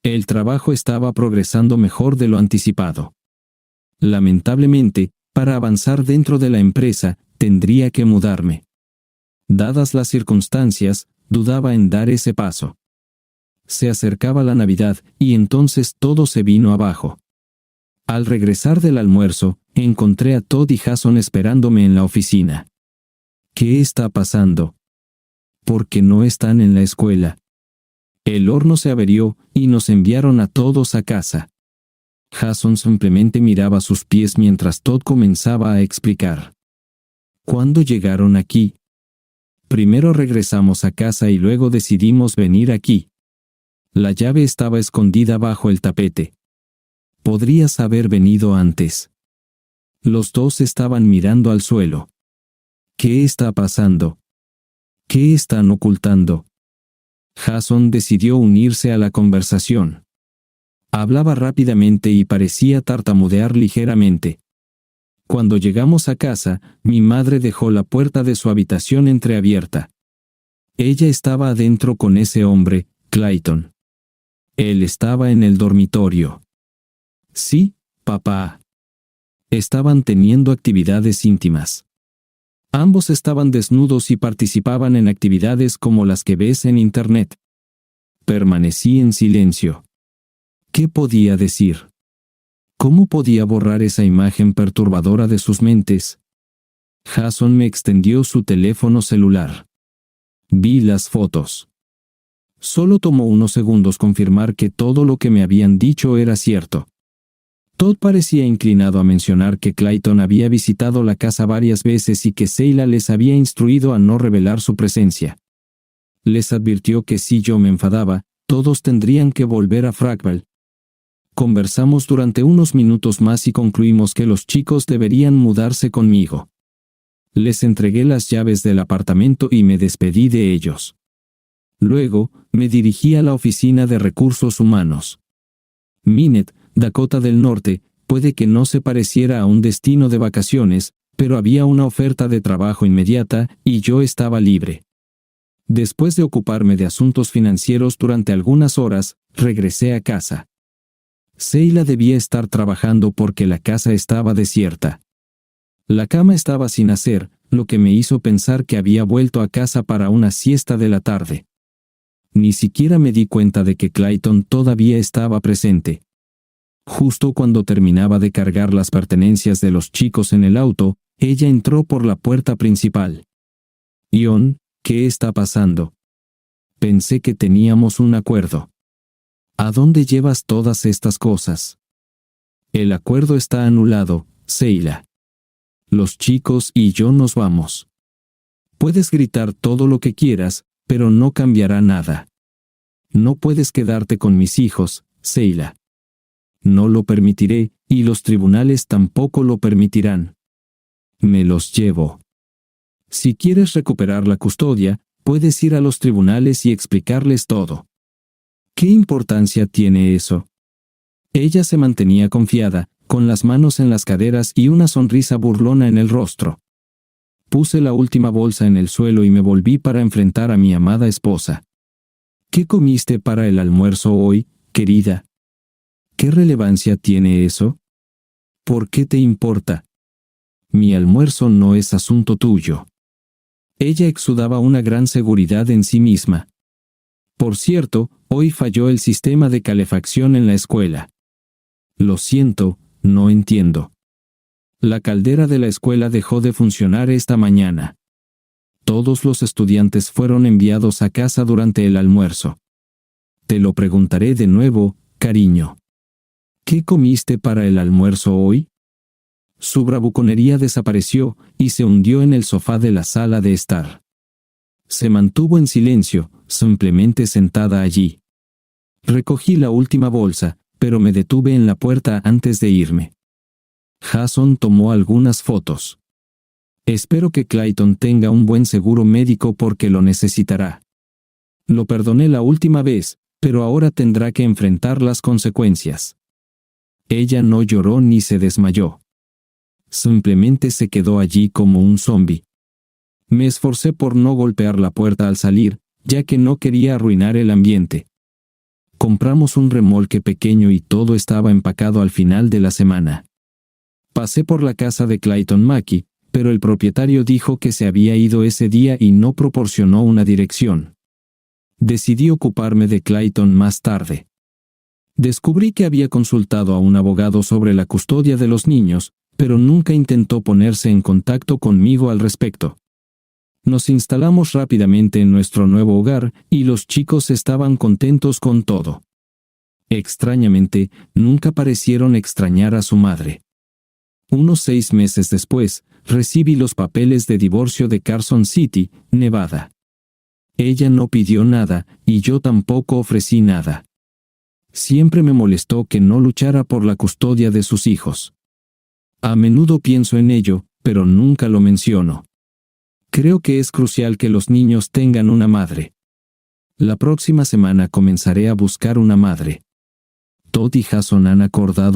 El trabajo estaba progresando mejor de lo anticipado. Lamentablemente, para avanzar dentro de la empresa, tendría que mudarme. Dadas las circunstancias, dudaba en dar ese paso. Se acercaba la Navidad, y entonces todo se vino abajo. Al regresar del almuerzo, encontré a Todd y Jason esperándome en la oficina. «¿Qué está pasando?». «¿Por qué no están en la escuela?». «El horno se averió, y nos enviaron a todos a casa». Jason simplemente miraba sus pies mientras Todd comenzaba a explicar. «¿Cuándo llegaron aquí?». «Primero regresamos a casa y luego decidimos venir aquí. La llave estaba escondida bajo el tapete. Podrías haber venido antes». Los dos estaban mirando al suelo. «¿Qué está pasando? ¿Qué están ocultando?». Jason decidió unirse a la conversación. Hablaba rápidamente y parecía tartamudear ligeramente. Cuando llegamos a casa, mi madre dejó la puerta de su habitación entreabierta. Ella estaba adentro con ese hombre, Clayton. Él estaba en el dormitorio. «Sí, papá». Estaban teniendo actividades íntimas. Ambos estaban desnudos y participaban en actividades como las que ves en Internet. Permanecí en silencio. ¿Qué podía decir? ¿Cómo podía borrar esa imagen perturbadora de sus mentes? Jason me extendió su teléfono celular. Vi las fotos. Solo tomó unos segundos confirmar que todo lo que me habían dicho era cierto. Todd parecía inclinado a mencionar que Clayton había visitado la casa varias veces y que Seila les había instruido a no revelar su presencia. Les advirtió que si yo me enfadaba, todos tendrían que volver a Fragville. Conversamos durante unos minutos más y concluimos que los chicos deberían mudarse conmigo. Les entregué las llaves del apartamento y me despedí de ellos. Luego, me dirigí a la oficina de recursos humanos. Minette, Dakota del Norte, puede que no se pareciera a un destino de vacaciones, pero había una oferta de trabajo inmediata y yo estaba libre. Después de ocuparme de asuntos financieros durante algunas horas, regresé a casa. Seila debía estar trabajando porque la casa estaba desierta. La cama estaba sin hacer, lo que me hizo pensar que había vuelto a casa para una siesta de la tarde. Ni siquiera me di cuenta de que Clayton todavía estaba presente. Justo cuando terminaba de cargar las pertenencias de los chicos en el auto, ella entró por la puerta principal. «Ion, ¿qué está pasando? Pensé que teníamos un acuerdo. ¿A dónde llevas todas estas cosas?» «El acuerdo está anulado, Seila. Los chicos y yo nos vamos. Puedes gritar todo lo que quieras, pero no cambiará nada. No puedes quedarte con mis hijos, Seila. No lo permitiré, y los tribunales tampoco lo permitirán. Me los llevo. Si quieres recuperar la custodia, puedes ir a los tribunales y explicarles todo. ¿Qué importancia tiene eso?» Ella se mantenía confiada, con las manos en las caderas y una sonrisa burlona en el rostro. Puse la última bolsa en el suelo y me volví para enfrentar a mi amada esposa. «¿Qué comiste para el almuerzo hoy, querida? ¿Qué relevancia tiene eso? ¿Por qué te importa? Mi almuerzo no es asunto tuyo». Ella exudaba una gran seguridad en sí misma. Por cierto, hoy falló el sistema de calefacción en la escuela. Lo siento, no entiendo. La caldera de la escuela dejó de funcionar esta mañana. Todos los estudiantes fueron enviados a casa durante el almuerzo. Te lo preguntaré de nuevo, cariño. ¿Qué comiste para el almuerzo hoy? Su bravuconería desapareció y se hundió en el sofá de la sala de estar. Se mantuvo en silencio, simplemente sentada allí. Recogí la última bolsa, pero me detuve en la puerta antes de irme. Jason tomó algunas fotos. Espero que Clayton tenga un buen seguro médico porque lo necesitará. Lo perdoné la última vez, pero ahora tendrá que enfrentar las consecuencias. Ella no lloró ni se desmayó. Simplemente se quedó allí como un zombi. Me esforcé por no golpear la puerta al salir, ya que no quería arruinar el ambiente. Compramos un remolque pequeño y todo estaba empacado al final de la semana. Pasé por la casa de Clayton Mackey, pero el propietario dijo que se había ido ese día y no proporcionó una dirección. Decidí ocuparme de Clayton más tarde. Descubrí que había consultado a un abogado sobre la custodia de los niños, pero nunca intentó ponerse en contacto conmigo al respecto. Nos instalamos rápidamente en nuestro nuevo hogar y los chicos estaban contentos con todo. Extrañamente, nunca parecieron extrañar a su madre. Unos 6 meses después, recibí los papeles de divorcio de Carson City, Nevada. Ella no pidió nada y yo tampoco ofrecí nada. Siempre me molestó que no luchara por la custodia de sus hijos. A menudo pienso en ello, pero nunca lo menciono. Creo que es crucial que los niños tengan una madre. La próxima semana comenzaré a buscar una madre. Todd y Jason han acordado